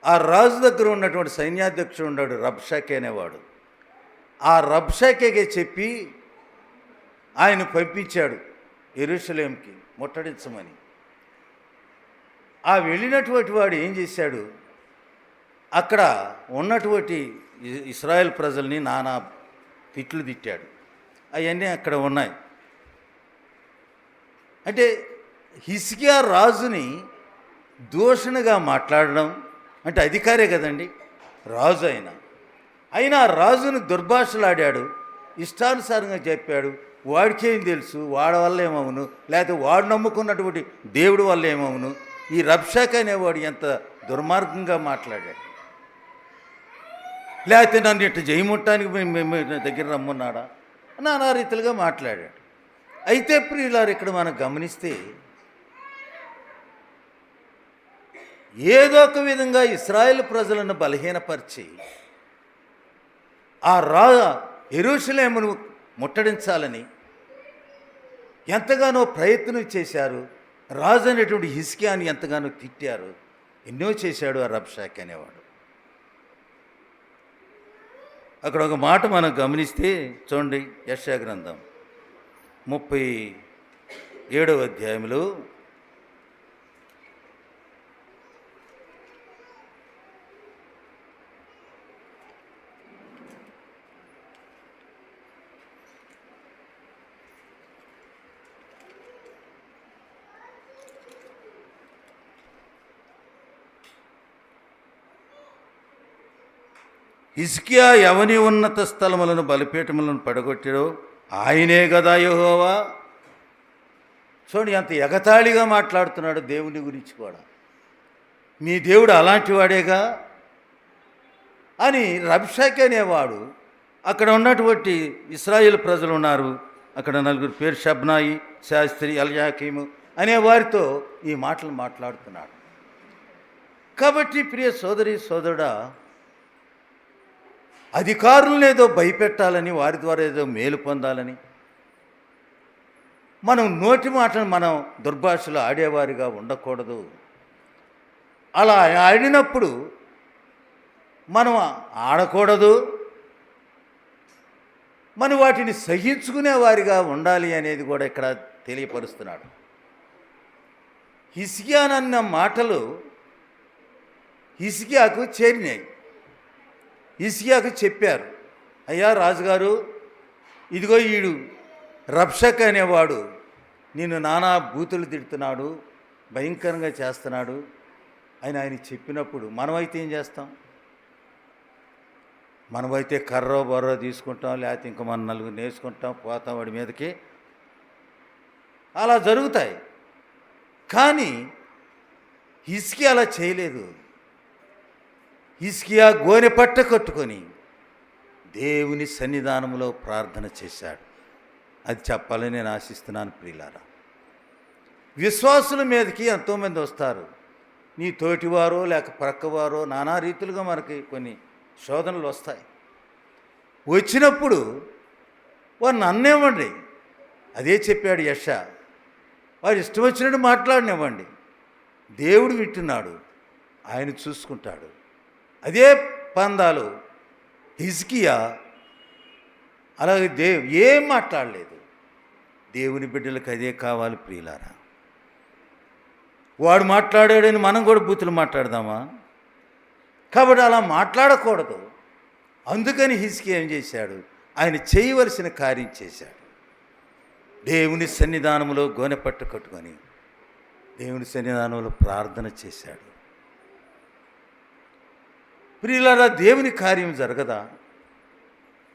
ఆ రాజు దగ్గర ఉన్నటువంటి సైన్యాధ్యక్షుడు ఉన్నాడు, రబ్షాకే అనేవాడు. ఆ రబ్షాకేకే చెప్పి ఆయన పంపించాడు యెరూషలేంకి ముట్టడించమని. ఆ వెళ్ళినటువంటి వాడు ఏం చేశాడు, అక్కడ ఉన్నటువంటి ఇశ్రాయేల్ ప్రజల్ని నానా తిట్లు తిట్టాడు. అవన్నీ అక్కడ ఉన్నాయి. అంటే హిజ్కియా రాజుని దూషణగా మాట్లాడడం అంటే అధికారే కదండి, రాజు అయినా రాజును దుర్భాషలాడాడు, ఇష్టానుసారంగా చెప్పాడు. వాడికేం తెలుసు, వాడి వల్ల ఏమవును, లేకపోతే వాడు నమ్ముకున్నటువంటి దేవుడి వల్ల ఏమవును. ఈ రబ్షాక్ అనేవాడు ఎంత దుర్మార్గంగా మాట్లాడాడు. లేకపోతే నన్ను ఇట్లా జయముట్టానికి మేము దగ్గర రమ్మన్నాడా, నానా రీతిలుగా మాట్లాడాడు. అయితే ప్రియులారు, ఇక్కడ మనం గమనిస్తే ఏదో ఒక విధంగా ఇశ్రాయేలు ప్రజలను బలహీనపరిచి ఆ యెరూషలేమును ముట్టడించాలని ఎంతగానో ప్రయత్నం చేశారు. రాజు అనేటువంటి హిజ్కియాని ఎంతగానో తిట్టారు, ఎన్నో చేశాడు ఆ రబ్షాక్ అనేవాడు. అక్కడ ఒక మాట మనం గమనిస్తే చూడండి, యెషయా గ్రంథం 37వ అధ్యాయంలో హిజ్కియా ఎవని ఉన్నత స్థలములను బలిపీఠములను పడగొట్టాడో ఆయనే కదా యెహోవా. చూడండి ఎంత ఎగతాళిగా మాట్లాడుతున్నాడు దేవుని గురించి కూడా. మీ దేవుడు అలాంటి వాడేగా అని రబ్షాకే అనేవాడు. అక్కడ ఉన్నటువంటి ఇశ్రాయేల్ ప్రజలు ఉన్నారు. అక్కడ నలుగురు పేరు షబ్నాయి, శాస్త్రి, ఎల్యాకీము అనే వారితో ఈ మాటలు మాట్లాడుతున్నాడు. కాబట్టి ప్రియ సోదరి సోదరుడా, అధికారులను ఏదో భయపెట్టాలని, వారి ద్వారా ఏదో మేలు పొందాలని మనం నోటి మాటను మనం దుర్భాషలు ఆడేవారిగా ఉండకూడదు. అలా ఆడినప్పుడు మనం ఆడకూడదు. మనం వాటిని సహించుకునే వారిగా ఉండాలి అనేది కూడా ఇక్కడ తెలియపరుస్తున్నాడు. హిజ్కియానన్న మాటలు హిజ్కియాకు చేరినాయి. హిజ్కియాకు చెప్పారు, అయ్యా రాజుగారు, ఇదిగో ఈడు రబ్షక్ అనేవాడు నిన్ను నానా బూతులు తిడుతున్నాడు, భయంకరంగా చేస్తున్నాడు అని ఆయన చెప్పినప్పుడు మనమైతే ఏం చేస్తాం? మనమైతే కర్రో బర్రో తీసుకుంటాం, లేకపోతే ఇంకా మన నలుగురు నేర్చుకుంటాం, పోతాం వాడి మీదకి. అలా జరుగుతాయి. కానీ హిజ్కియా అలా చేయలేదు. హిజ్కియా గోనె పట్ట కట్టుకొని దేవుని సన్నిధానంలో ప్రార్థన చేశాడు. అది చెప్పాలని నేను ఆశిస్తున్నాను ప్రియులారా. విశ్వాసుల మీదకి ఎంతోమంది వస్తారు. నీ తోటివారో లేక ప్రక్కవారో నానా రీతులుగా మనకి కొన్ని శోధనలు వస్తాయి. వచ్చినప్పుడు వారు నన్నేవ్వండి, అదే చెప్పాడు యెషయా. వారు ఇష్టం వచ్చినట్టు మాట్లాడినివ్వండి, దేవుడు వింటున్నాడు, ఆయన చూసుకుంటాడు. అదే పందాలు హిజ్కియా అలాగే ఏం మాట్లాడలేదు. దేవుని బిడ్డలకు అదే కావాలి ప్రియులారా. వాడు మాట్లాడాడని మనం కూడా బూతులు మాట్లాడదామా? కాబట్టి అలా మాట్లాడకూడదు. అందుకని హిజ్కియా ఏం చేశాడు? ఆయన చేయవలసిన కార్యం చేశాడు. దేవుని సన్నిధానంలో గోనెపట్టు కట్టుకొని దేవుని సన్నిధానంలో ప్రార్థన చేశాడు. ప్రియులారా, దేవుని కార్యం జరగదా?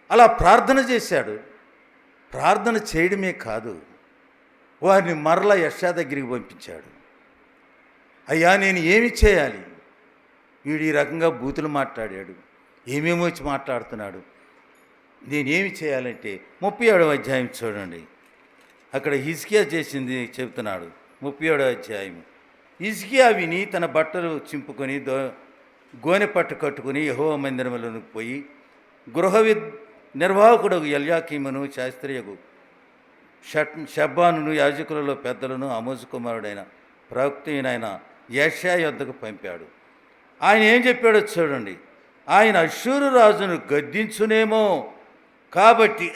అలా ప్రార్థన చేశాడు. ప్రార్థన చేయడమే కాదు, వారిని మరలా యెషయా దగ్గరికి పంపించాడు. అయ్యా, నేను ఏమి చేయాలి? వీడు ఈ రకంగా బూతులు మాట్లాడాడు, ఏమేమో వచ్చి మాట్లాడుతున్నాడు, నేనేమి చేయాలంటే 37వ అధ్యాయం చూడండి. అక్కడ హిజ్కియా చేసింది చెబుతున్నాడు. 37వ అధ్యాయం. హిజ్కియా విని తన బట్టలు చింపుకొని గోనె పట్టు కట్టుకుని యెహోవా మందిరంలోకి పోయి గృహ నిర్వాహకుడు ఎల్యాకీమును, శాస్త్రియగు షబ్బానును, యాజకులలో పెద్దలను, ఆమోజు కుమారుడైన ప్రవక్తైన యెషయా యొద్దకు పంపాడు. ఆయన ఏం చెప్పాడో చూడండి. ఆయన అష్షూరు రాజును గద్దించునేమో, కాబట్టి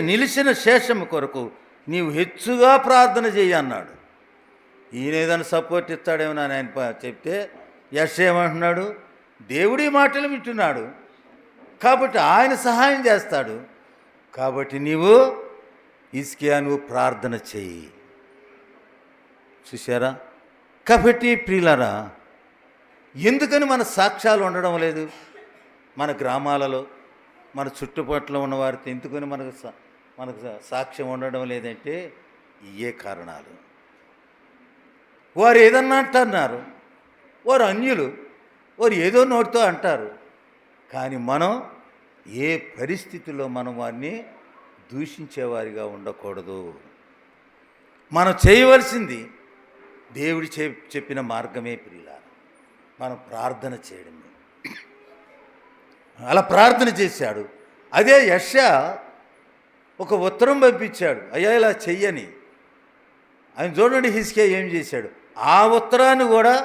నిలిచిన శేషము కొరకు నీవు హెచ్చుగా ప్రార్థన చేయి అన్నాడు. ఈయన ఏదైనా సపోర్ట్ ఇస్తాడేమో అని ఆయన చెప్తే యెషయా ఏమంటున్నాడు? దేవుడి మాటలు వింటున్నాడు కాబట్టి ఆయన సహాయం చేస్తాడు. కాబట్టి నీవు హిజ్కియా ప్రార్థన చెయ్యి. చూసారా? కాబట్టి ప్రియులారా, ఎందుకని మన సాక్ష్యాలు ఉండడం లేదు? మన గ్రామాలలో, మన చుట్టుపక్కల ఉన్న వారితో ఎందుకని మనకు సాక్ష్యం ఉండడం లేదంటే ఇవే కారణాలు. వారు ఏదన్నా అంటున్నారు, వారు అన్యులు, వారు ఏదో నోటితో అంటారు. కానీ మనం ఏ పరిస్థితుల్లో మనం వారిని దూషించేవారిగా ఉండకూడదు. మనం చేయవలసింది దేవుడు చెప్పిన మార్గమే ప్రియులారా, మనం ప్రార్థన చేయడమే. అలా ప్రార్థన చేశాడు. అదే యెషయా ఒక ఉత్తరం పంపించాడు, అయ్యా ఇలా చెయ్యని. ఆయన చూడండి హిజ్కియా ఏం చేశాడు? ఆ ఉత్తరాన్ని కూడా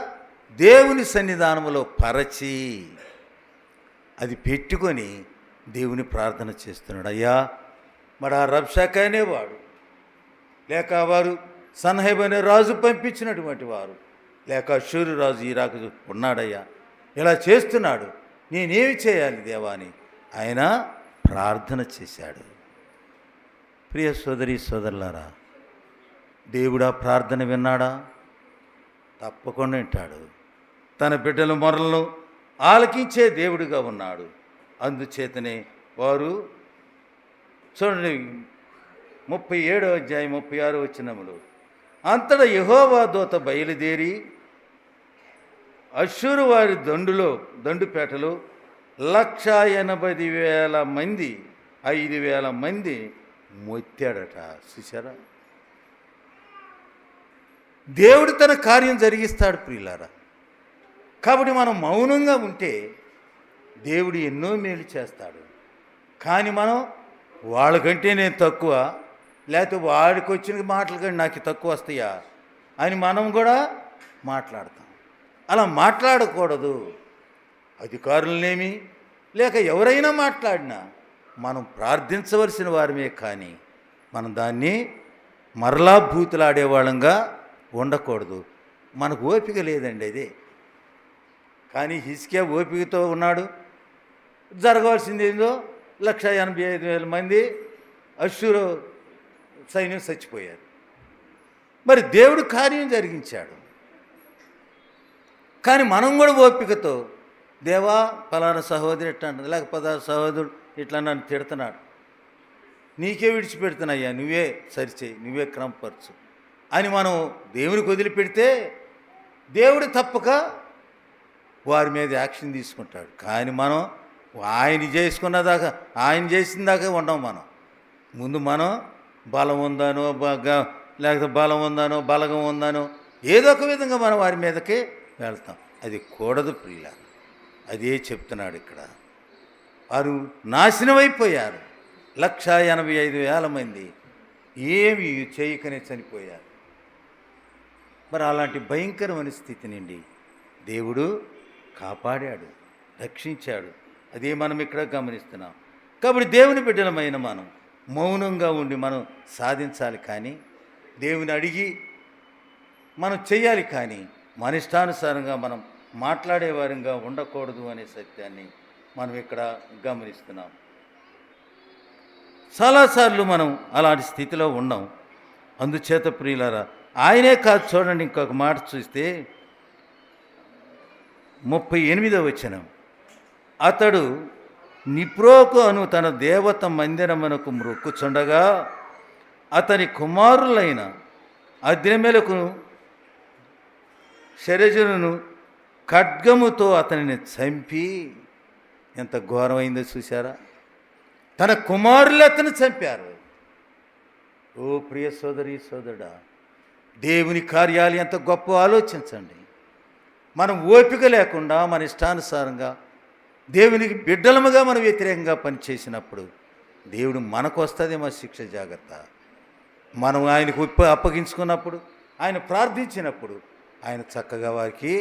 దేవుని సన్నిధానంలో పరచి అది పెట్టుకొని దేవుని ప్రార్థన చేస్తున్నాడు. అయ్యా, మరి ఆ రబ్షాక్ అనేవాడు, లేక వారు సన్హెబ్ అనే రాజు పంపించినటువంటి వారు, లేక అష్షూరు రాజు ఈ రాజు ఉన్నాడయ్యా, ఇలా చేస్తున్నాడు, నేనేమి చేయాలి దేవా అని ఆయన ప్రార్థన చేశాడు. ప్రియ సోదరి సోదరులారా, దేవుడా ప్రార్థన విన్నాడా? తప్పకుండా వింటాడు. తన బిడ్డల మొరలను ఆలకించే దేవుడిగా ఉన్నాడు. అందుచేతనే వారు చూడండి 37వ అధ్యాయం 36వ వచనములో, అంతటా యెహోవా దూత బయలుదేరి అష్షూరు వారి దండుపేటలో 1,80,000 మంది 5,000 మంది మొత్తాడట. చూసారా, దేవుడు తన కార్యం జరిగిస్తాడు ప్రియులారా. కాబట్టి మనం మౌనంగా ఉంటే దేవుడు ఎన్నో మేలు చేస్తాడు. కానీ మనం వాళ్ళకంటే నేను తక్కువ, లేకపోతే వాడికి వచ్చిన మాటలు కానీ నాకు తక్కువ వస్తాయా అని మనం కూడా మాట్లాడతాం. అలా మాట్లాడకూడదు. అధికారులనేమి లేక ఎవరైనా మాట్లాడినా మనం ప్రార్థించవలసిన వారమే, కానీ మనం దాన్ని మరలా బూతులాడేవాళ్ళంగా ఉండకూడదు. మనకు ఓపిక లేదండి అదే. కానీ హిజ్కియా ఓపికతో ఉన్నాడు. జరగవలసింది ఏందో 1,85,000 మంది అష్షూరు సైన్యం చచ్చిపోయారు. మరి దేవుడు కార్యం జరిగించాడు. కానీ మనం కూడా ఓపికతో, దేవా పలానా సహోదరు ఇట్లా అంటుంది, లేక పలానా సహోదరుడు ఇట్లా నన్ను తిడుతున్నాడు, నీకే విడిచిపెడుతున్నాయ్యా, నువ్వే సరిచేయి, నువ్వే క్రమపరచు అని మనం దేవునికి వదిలిపెడితే దేవుడు తప్పక వారి మీద యాక్షన్ తీసుకుంటాడు. కానీ మనం ఆయన చేసుకున్నదాకా, ఆయన చేసిన దాకా ఉండం. మనం ముందు మనం బలం ఉందానో లేకపోతే బలం ఉందానో బలగం ఉందానో ఏదో ఒక విధంగా మనం వారి మీదకే వెళ్తాం. అది కూడదు ప్రియుల. అదే చెప్తున్నాడు ఇక్కడ. వారు నాశనం అయిపోయారు. 1,85,000 మంది ఏమి చేయకనే చనిపోయారు. మరి అలాంటి భయంకరమైన స్థితి నుండి దేవుడు కాపాడాడు, రక్షించాడు. అదే మనం ఇక్కడ గమనిస్తున్నాం. కాబట్టి దేవుని బిడ్డలమైన మనం మౌనంగా ఉండి మనం సాధించాలి, కానీ దేవుని అడిగి మనం చెయ్యాలి. కానీ మన ఇష్టానుసారంగా మనం మాట్లాడేవారంగా ఉండకూడదు అనే సత్యాన్ని మనం ఇక్కడ గమనిస్తున్నాం. చాలాసార్లు మనం అలాంటి స్థితిలో ఉన్నాం. అందుచేత ప్రియులారా, ఆయనే కాదు, చూడండి ఇంకొక మాట చూస్తే 38వ వచనం, అతడు నిప్రోకు అను తన దేవత మందిరమునకు మ్రొక్కుచుండగా అతని కుమారులైన అద్రిమెలకును శరెజరును ఖడ్గముతో అతనిని చంపి, ఎంత ఘోరమైందో చూశారా, తన కుమారులు అతను చంపారు. ఓ ప్రియ సోదరి సోదరుడా, దేవుని కార్యాలు ఎంత గొప్ప ఆలోచించండి. మనం ఓపిక లేకుండా మన ఇష్టానుసారంగా దేవునికి బిడ్డలముగా మనం వ్యతిరేకంగా పనిచేసినప్పుడు దేవుడు మనకు వస్తుందేమో శిక్ష. జాగ్రత్త. మనం ఆయనకు అప్పగించుకున్నప్పుడు, ఆయన ప్రార్థించినప్పుడు ఆయన చక్కగా వారికి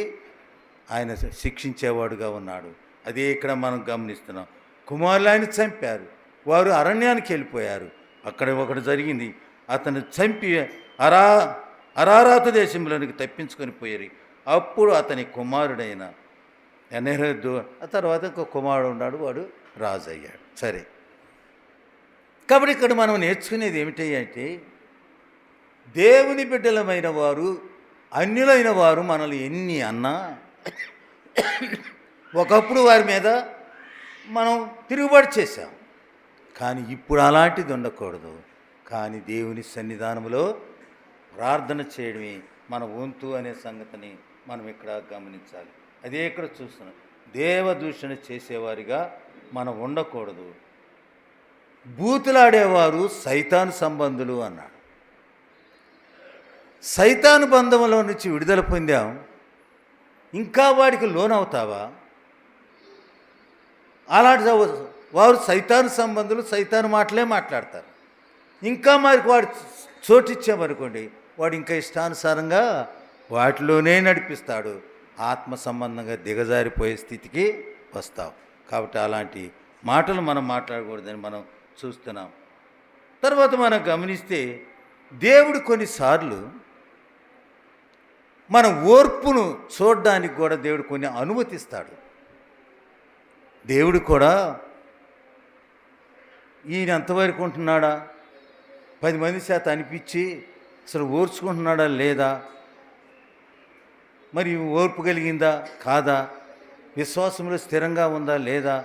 ఆయన శిక్షించేవాడుగా ఉన్నాడు. అదే ఇక్కడ మనం గమనిస్తున్నాం. కుమారులు ఆయన చంపారు, వారు అరణ్యానికి వెళ్ళిపోయారు. అక్కడ ఒకటి జరిగింది, అతను చంపి అరారాతు దేశంలోనికి తప్పించుకొని పోయారు. అప్పుడు అతని కుమారుడైన ఎనెహద్దు, ఆ తర్వాత ఇంకో కుమారుడు ఉన్నాడు, వాడు రాజు అయ్యాడు. సరే, కాబట్టి ఇక్కడ మనం నేర్చుకునేది ఏమిటంటే, దేవుని బిడ్డలమైన వారు, అన్యులైన వారు మనల్ని ఎన్ని అన్నా ఒకప్పుడు వారి మీద మనం తిరుగుబాటు చేశాం. కానీ ఇప్పుడు అలాంటిది ఉండకూడదు. కానీ దేవుని సన్నిధానంలో ప్రార్థన చేయడమే మన వంతు అనే సంగతిని మనం ఇక్కడ గమనించాలి. అదే ఇక్కడ చూస్తున్నాం. దేవదూషణ చేసేవారిగా మనం ఉండకూడదు. బూతులాడేవారు సైతాను సంబంధులు అన్నాడు. సైతాను బంధంలో నుంచి విడుదల పొందాం, ఇంకా వాడికి లోనవుతావా? అలాంటి వారు సైతాను సంబంధులు, సైతాను మాటలే మాట్లాడతారు. ఇంకా మరి వాడు చోటిచ్చామనుకోండి, వాడు ఇంకా ఇష్టానుసారంగా వాటిలోనే నడిపిస్తాడు. ఆత్మ సంబంధంగా దిగజారిపోయే స్థితికి వస్తావు. కాబట్టి అలాంటి మాటలు మనం మాట్లాడకూడదని మనం చూస్తున్నాం. తర్వాత మనం గమనిస్తే దేవుడు కొన్నిసార్లు మన ఓర్పును చూడడానికి కూడా దేవుడు కొన్ని అనుమతిస్తాడు. దేవుడు కూడా ఈయన ఎంతవరకు ఉంటున్నాడా, 10 మంది చేత అనిపించి అసలు ఓర్చుకుంటున్నాడా లేదా, మరి ఓర్పు కలిగిందా కాదా, విశ్వాసంలో స్థిరంగా ఉందా లేదా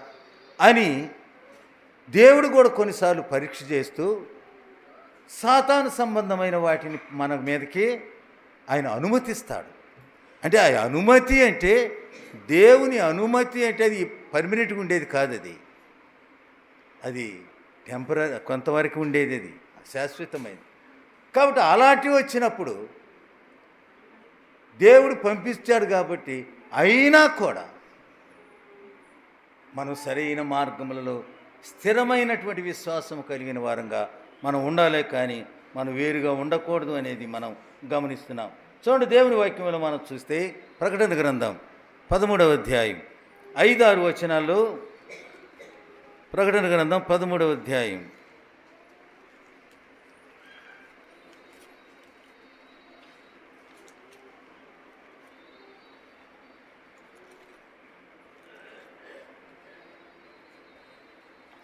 అని దేవుడు కూడా కొన్నిసార్లు పరీక్ష చేస్తూ సాతాను సంబంధమైన వాటిని మన మీదకి ఆయన అనుమతిస్తాడు. అంటే ఆ అనుమతి అంటే దేవుని అనుమతి అంటే అది పర్మనెంట్గా ఉండేది కాదు, అది టెంపరీ, కొంతవరకు ఉండేది, అది శాశ్వతమైనది. కాబట్టి అలాంటివి వచ్చినప్పుడు దేవుడు పంపించాడు కాబట్టి అయినా కూడా మనం సరైన మార్గములలో స్థిరమైనటువంటి విశ్వాసం కలిగిన వారంగా మనం ఉండాలే, కానీ మనం వేరుగా ఉండకూడదు అనేది మనం గమనిస్తున్నాం. చూడండి, దేవుని వాక్యంలో మనం చూస్తే ప్రకటన గ్రంథం 13వ అధ్యాయం 5-6 వచనాల్లో, ప్రకటన గ్రంథం 13వ అధ్యాయం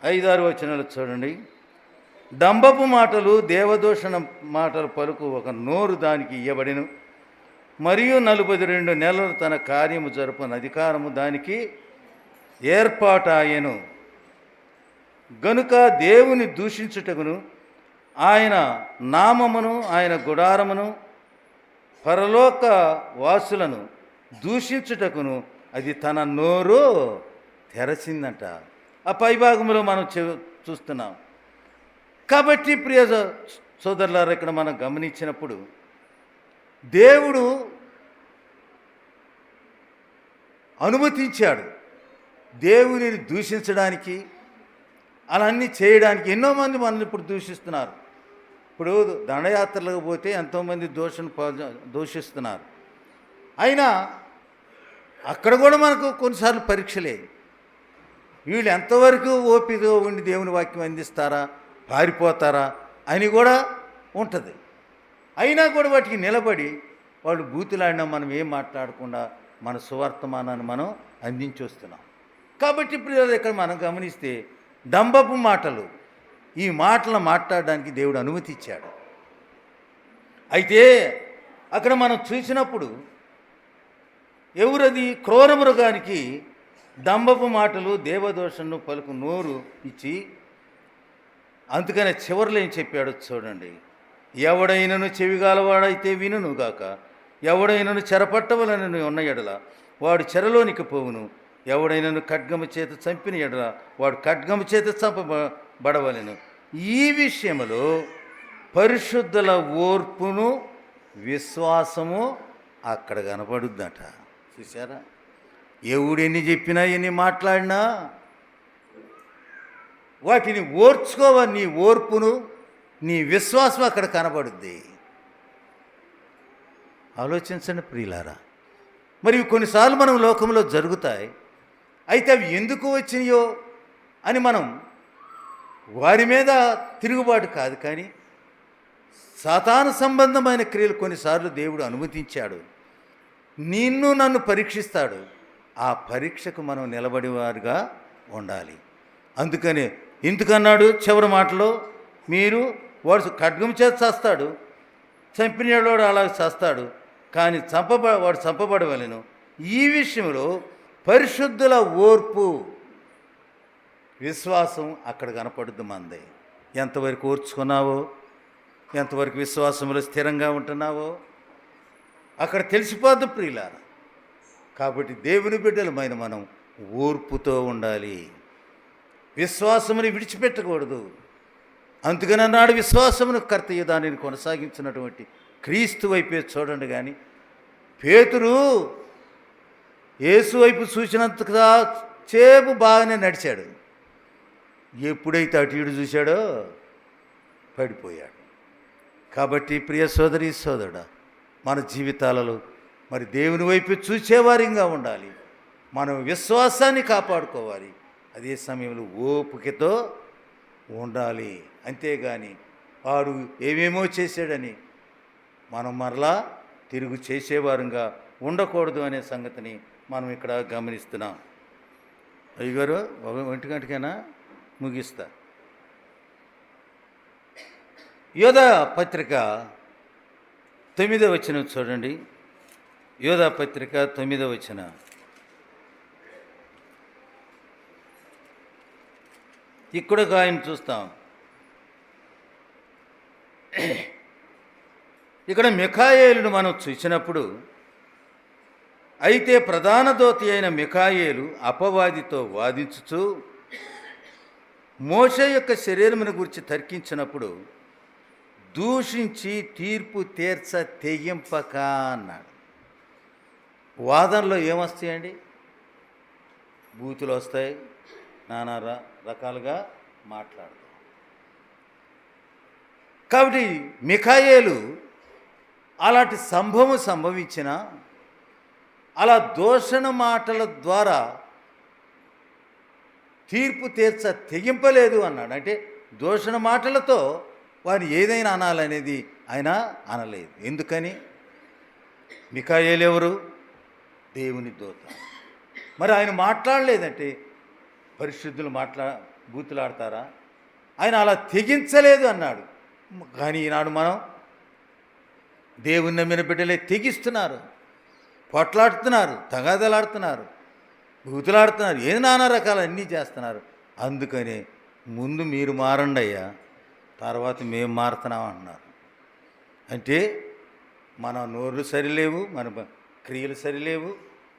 5-6 వచనాలు చూడండి. డంబపు మాటలు, దేవదూషణ మాటలు పలుకు ఒక నోరు దానికి ఇయ్యబడిను, మరియు 42 నెలలు తన కార్యము జరుపున అధికారము దానికి ఏర్పాటాయెను. గనుక దేవుని దూషించుటకును, ఆయన నామమును, ఆయన గుడారమును, పరలోక వాసులను దూషించుటకును అది తన నోరు తెరచిందంట. ఆ పైభాగంలో మనం చూస్తున్నాం. కాబట్టి ప్రియ సోదరులారా, ఇక్కడ మనం గమనించినప్పుడు దేవుడు అనుమతించాడు దేవునిని దూషించడానికి, అలా అన్నీ చేయడానికి. ఎన్నో మంది మనల్ని ఇప్పుడు దూషిస్తున్నారు. ఇప్పుడు దండయాత్రలకు పోతే ఎంతోమంది దూషిస్తున్నారు. అయినా అక్కడ కూడా మనకు కొన్నిసార్లు పరీక్షలే. వీళ్ళు ఎంతవరకు ఓపిక ఉండి దేవుని వాక్యం అందిస్తారా, పారిపోతారా అని కూడా ఉంటుంది. అయినా కూడా వాటికి నిలబడి వాళ్ళు బూతులాడినా మనం ఏం మాట్లాడకుండా మన సువర్తమానాన్ని మనం అందించి వస్తున్నాం. కాబట్టి ఇప్పుడు ఇక్కడ మనం గమనిస్తే డంబపు మాటలు, ఈ మాటలు మాట్లాడడానికి దేవుడు అనుమతి ఇచ్చాడు. అయితే అక్కడ మనం చూసినప్పుడు ఎవరది? క్రూర మృగానికి డంబపు మాటలు, దేవదోషణను పలుకు నోరు ఇచ్చి, అందుకనే చివరిలో ఏం చెప్పాడు చూడండి. ఎవడైనను చెవిగాలవాడైతే వినుగాక, ఎవడైనను చెరపట్టవలని ఉన్న ఎడల వాడు చెరలోనికి పోవును, ఎవడైనను ఖడ్గము చేత చంపిన ఎడల వాడు ఖడ్గము చేత చంపబడవలెను. ఈ విషయంలో పరిశుద్ధుల ఓర్పును విశ్వాసము అక్కడ కనపడుద్దట. చూసారా? ఎవడెన్ని చెప్పినా, ఎన్ని మాట్లాడినా వాటిని ఓర్చుకోవాలి. నీ ఓర్పును, నీ విశ్వాసం అక్కడ కనబడుద్ది. ఆలోచించండి ప్రియులారా. మరి కొన్నిసార్లు మనం లోకంలో జరుగుతాయి. అయితే అవి ఎందుకు వచ్చినాయో అని మనం వారి మీద తిరుగుబాటు కాదు, కానీ సాతాను సంబంధమైన క్రియలు కొన్నిసార్లు దేవుడు అనుమతించాడు. నిన్ను నన్ను పరీక్షిస్తాడు. ఆ పరీక్షకు మనం నిలబడేవారుగా ఉండాలి. అందుకని ఎందుకన్నాడు చివరి మాటలో, మీరు వాడు ఖడ్గం చేత చేస్తాడు, చంపినవాడు అలా చేస్తాడు, కానీ వాడు చంపబడవలెను. ఈ విషయంలో పరిశుద్ధుల ఓర్పు, విశ్వాసం అక్కడ కనపడుద్ది మంది. ఎంతవరకు ఓర్చుకున్నావో, ఎంతవరకు విశ్వాసంలో స్థిరంగా ఉంటున్నావో అక్కడ తెలిసిపోద్ది ప్రియులారా. కాబట్టి దేవుని బిడ్డలమైన మనం ఓర్పుతో ఉండాలి, విశ్వాసముని విడిచిపెట్టకూడదు. అందుకని అన్నాడు, విశ్వాసమును కర్తయ్య దానిని కొనసాగించినటువంటి క్రీస్తు వైపే చూడండి. కానీ పేతురు యేసు వైపు చూసినంత సేపు బాగానే నడిచాడు. ఎప్పుడైతే అటు ఇటు చూశాడో పడిపోయాడు. కాబట్టి ప్రియ సోదరి సోదరుడా, మన జీవితాలలో మరి దేవుని వైపు చూసేవారిగా ఉండాలి. మనం విశ్వాసాన్ని కాపాడుకోవాలి. అదే సమయంలో ఓపికతో ఉండాలి. అంతేగాని వాడు ఏమేమో చేశాడని మనం మరలా తిరుగు చేసేవారుగా ఉండకూడదు అనే సంగతిని మనం ఇక్కడ గమనిస్తున్నాం. అయ్యగారు 1 గంటకైనా ముగిస్తా. యోధా పత్రిక 9వ వచనం చూడండి. యోధా పత్రిక 9వ వచనం. ఇక్కడ ఒక ఆయన చూస్తాం. ఇక్కడ మిఖాయేలును మనం చూసినప్పుడు, అయితే ప్రధాన దూత అయిన మిఖాయేలు అపవాదితో వాదించుచు మోషే యొక్క శరీరమును గురించి తర్కించినప్పుడు, దూషించి తీర్పు తీర్చ తెగింపక అన్నాడు. వాదనలో ఏమొస్తాయండి? బూతులు వస్తాయి, నానా రకాలుగా మాట్లాడతాం. కాబట్టి మిఖాయేలు అలాంటి సంభవం సంభవించిన అలా దూషణ మాటల ద్వారా తీర్పు తీర్చ తెగింపలేదు అన్నాడు. అంటే దూషణ మాటలతో వారిని ఏదైనా అనాలనేది ఆయన అనలేదు. ఎందుకని? మిఖాయేలు ఎవరు? దేవుని దూత. మరి ఆయన మాట్లాడలేదంటే పరిశుద్ధులు బూతులాడతారా? ఆయన అలా తెగించలేదు అన్నాడు. కానీ ఈనాడు మనం దేవుని నమ్మిన బిడ్డలే తెగిస్తున్నారు, పొట్లాడుతున్నారు, తగాదలాడుతున్నారు, బూతులాడుతున్నారు, ఏ నానా రకాలు అన్నీ చేస్తున్నారు. అందుకని ముందు మీరు మారండి అయ్యా, తర్వాత మేము మారుతున్నాం అంటున్నారు. అంటే మన నోరులు సరిలేవు, మన క్రియలు సరిలేవు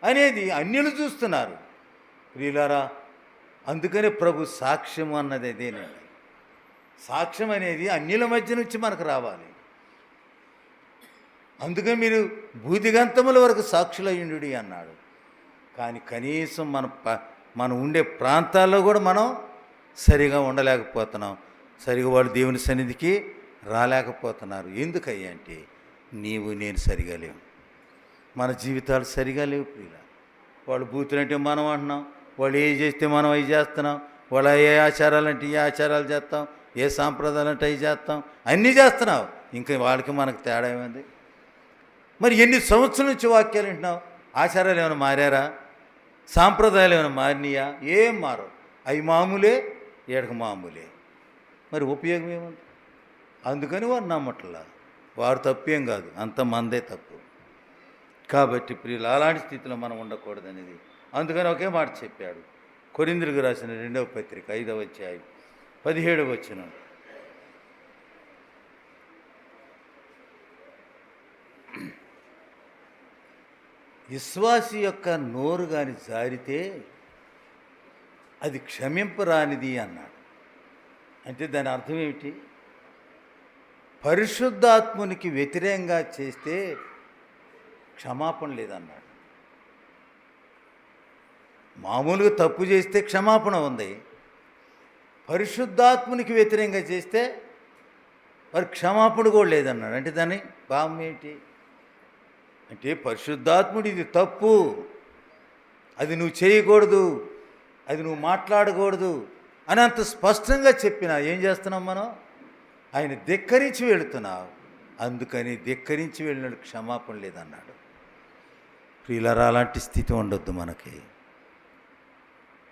అనేది అన్యులు చూస్తున్నారు. ప్రియులారా, అందుకనే ప్రభు సాక్ష్యం అన్నది అదేనండి. సాక్ష్యం అనేది అన్యుల మధ్య నుంచి మనకు రావాలి. అందుకని మీరు భూదిగంతముల వరకు సాక్షులయ్యుండు అన్నాడు. కానీ కనీసం మనం ఉండే ప్రాంతాల్లో కూడా మనం సరిగా ఉండలేకపోతున్నాం. సరిగా వాళ్ళు దేవుని సన్నిధికి రాలేకపోతున్నారు. ఎందుకయ్యా అంటే నీవు నేను సరిగా లేవు, మన జీవితాలు సరిగా లేవు ప్రియులా. వాళ్ళు బూతులంటే మనం అంటున్నాం, వాళ్ళు ఏ చేస్తే మనం అవి చేస్తున్నాం, వాళ్ళు ఏ ఆచారాలు అంటే ఈ ఆచారాలు చేస్తాం, ఏ సాంప్రదాయాలు అంటే అవి చేస్తాం, అన్నీ చేస్తున్నావు. ఇంకా వాళ్ళకి మనకు తేడా ఏమైంది? మరి ఎన్ని సంవత్సరాల నుంచి వాక్యాలు వింటున్నావు? ఆచారాలు ఏమైనా మారారా? సాంప్రదాయాలు ఏమైనా మారినాయా? ఏం మారవు. అవి మామూలే, ఏడక మామూలే. మరి ఉపయోగం ఏముంది? అందుకని వారు నమ్మట్లా. వారు తప్పేం కాదు, అంత మందే తప్పు. కాబట్టి ప్రియులు, అలాంటి స్థితిలో మనం ఉండకూడదనేది అందుకని ఒకే మాట చెప్పాడు. కొరింథీయులకు రాసిన 2వ పత్రిక 5వ అధ్యాయం 17వ వచనం. విశ్వాసి యొక్క నోరు గాని జారితే అది క్షమింపరానిది అన్నాడు. అంటే దాని అర్థం ఏమిటి? పరిశుద్ధాత్మునికి వ్యతిరేకంగా చేస్తే క్షమాపణ లేదన్నాడు. మామూలుగా తప్పు చేస్తే క్షమాపణ ఉంది, పరిశుద్ధాత్మునికి వ్యతిరేకంగా చేస్తే మరి క్షమాపణ కూడా లేదన్నాడు. అంటే దాని భావం ఏంటి? అంటే పరిశుద్ధాత్ముడు ఇది తప్పు, అది నువ్వు చేయకూడదు, అది నువ్వు మాట్లాడకూడదు అని అంత స్పష్టంగా చెప్పినా ఏం చేస్తున్నాం మనం? ఆయన ధిక్కరించి వెళుతున్నావు. అందుకని ధిక్కరించి వెళ్ళినట్టు క్షమాపణ లేదన్నాడు. ప్రియులారా, అలాంటి స్థితి ఉండొద్దు మనకి.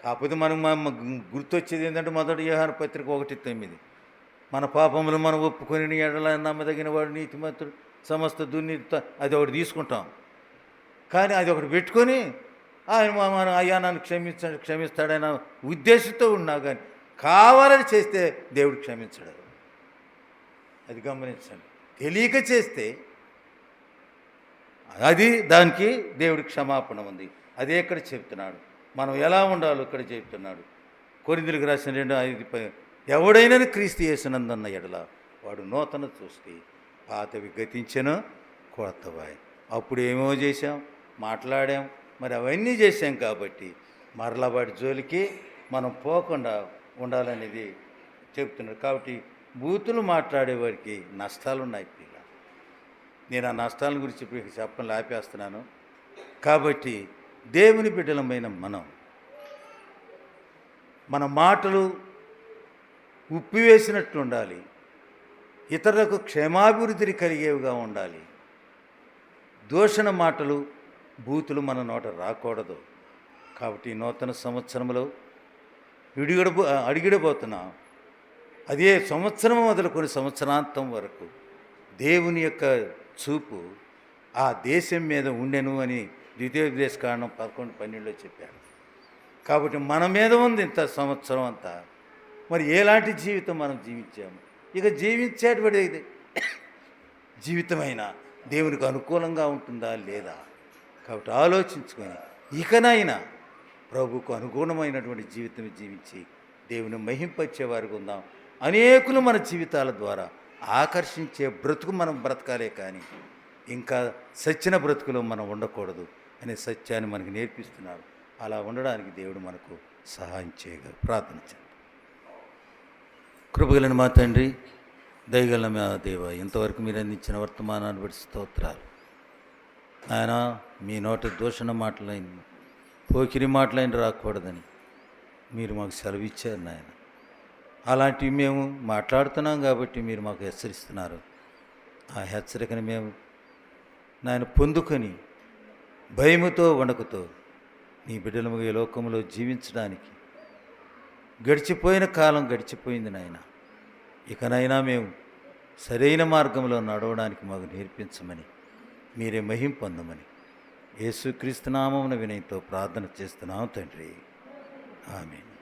కాకపోతే మనం గుర్తొచ్చేది ఏంటంటే మొదటి యోహాను పత్రిక 1:9, మన పాపములు మనం ఒప్పుకొని ఎడల నమ్మదగిన వాడు నీతిమంతుడు సమస్త దుర్నీతితో అది ఒకటి తీసుకుంటాం. కానీ అది ఒకటి పెట్టుకొని ఆయన అయ్యా నన్ను క్షమిస్తాడన్న ఉద్దేశంతో ఉన్నావు. కానీ కావాలని చేస్తే దేవుడు క్షమించడు. అది గమనించండి. తెలియక చేస్తే అది దానికి దేవుడి క్షమాపణ ఉంది. అదే ఇక్కడ చెప్తున్నాడు. మనం ఎలా ఉండాలో ఇక్కడ చెప్తున్నాడు. కొరింథీయులకు రాసిన 2:5, ఎవడైనా క్రీస్తు యేసునందున్న ఎడల వాడు నూతన సృష్టి, పాతవి గతించెను కొత్తవాయి. అప్పుడు ఏమో చేశాం, మాట్లాడాం, మరి అవన్నీ చేశాం. కాబట్టి మరలా వాటి జోలికి మనం పోకుండా ఉండాలనేది చెప్తున్నాడు. కాబట్టి బూతులు మాట్లాడేవారికి నష్టాలు ఉన్నాయి పిల్ల. నేను ఆ నష్టాల గురించి ఇప్పుడు చెప్పని ఆపేస్తున్నాను. కాబట్టి దేవుని బిడ్డలమైన మన మాటలు ఉప్పివేసినట్టు ఉండాలి, ఇతరులకు క్షేమాభివృద్ధిని కలిగేవిగా ఉండాలి. దూషణ మాటలు, బూతులు మన నోట రాకూడదు. కాబట్టి నూతన సంవత్సరంలో అడిగిడబోతున్నాం. అదే సంవత్సరం మొదలుకొని సంవత్సరాంతం వరకు దేవుని యొక్క చూపు ఆ దేశం మీద ఉండెను అని ద్వితీయోపదేశకాండం 11:12 చెప్పాడు. కాబట్టి మన మీద ఉంది ఇంత సంవత్సరం అంతా. మరి ఎలాంటి జీవితం మనం జీవించాము? ఇక జీవించేటువంటి జీవితమైనా దేవునికి అనుకూలంగా ఉంటుందా లేదా? కాబట్టి ఆలోచించుకొని ఇకనైనా ప్రభువుకు అనుగుణమైనటువంటి జీవితం జీవించి దేవుని మహింపరిచేవారికి ఉందాం. అనేకులు మన జీవితాల ద్వారా ఆకర్షించే బ్రతుకు మనం బ్రతకాలే కానీ ఇంకా సచ్చిన బ్రతుకులో మనం ఉండకూడదు అనే సత్యాన్ని మనకు నేర్పిస్తున్నారు. అలా ఉండడానికి దేవుడు మనకు సహాయం చేయగలరు. ప్రార్థన చేద్దాం. కృపగలిగిన మా తండ్రి, దయగల మా దేవ, ఇంతవరకు మీరు అందించిన వర్తమానాన్ని బట్టి స్తోత్రాలు. ఆయన మీ నోటి దూషణ మాటలైన పోకిరి మాటలైన రాకూడదని మీరు మాకు సెలవిచ్చారు నాయన. అలాంటివి మేము మాట్లాడుతున్నాం కాబట్టి మీరు మాకు హెచ్చరిస్తున్నారు. ఆ హెచ్చరికను మేము నాయన పొందుకొని భయముతో వణుకుతో నీ బిడ్డలముగా ఈ లోకంలో జీవించడానికి గడిచిపోయిన కాలం గడిచిపోయింది నాయన. ఇకనైనా మేము సరైన మార్గంలో నడవడానికి మాకు నేర్పించమని, మీరే మహిమ పొందమని యేసుక్రీస్తు నామమున వినయంతో ప్రార్థన చేస్తున్నాం తండ్రి. ఆమేన్.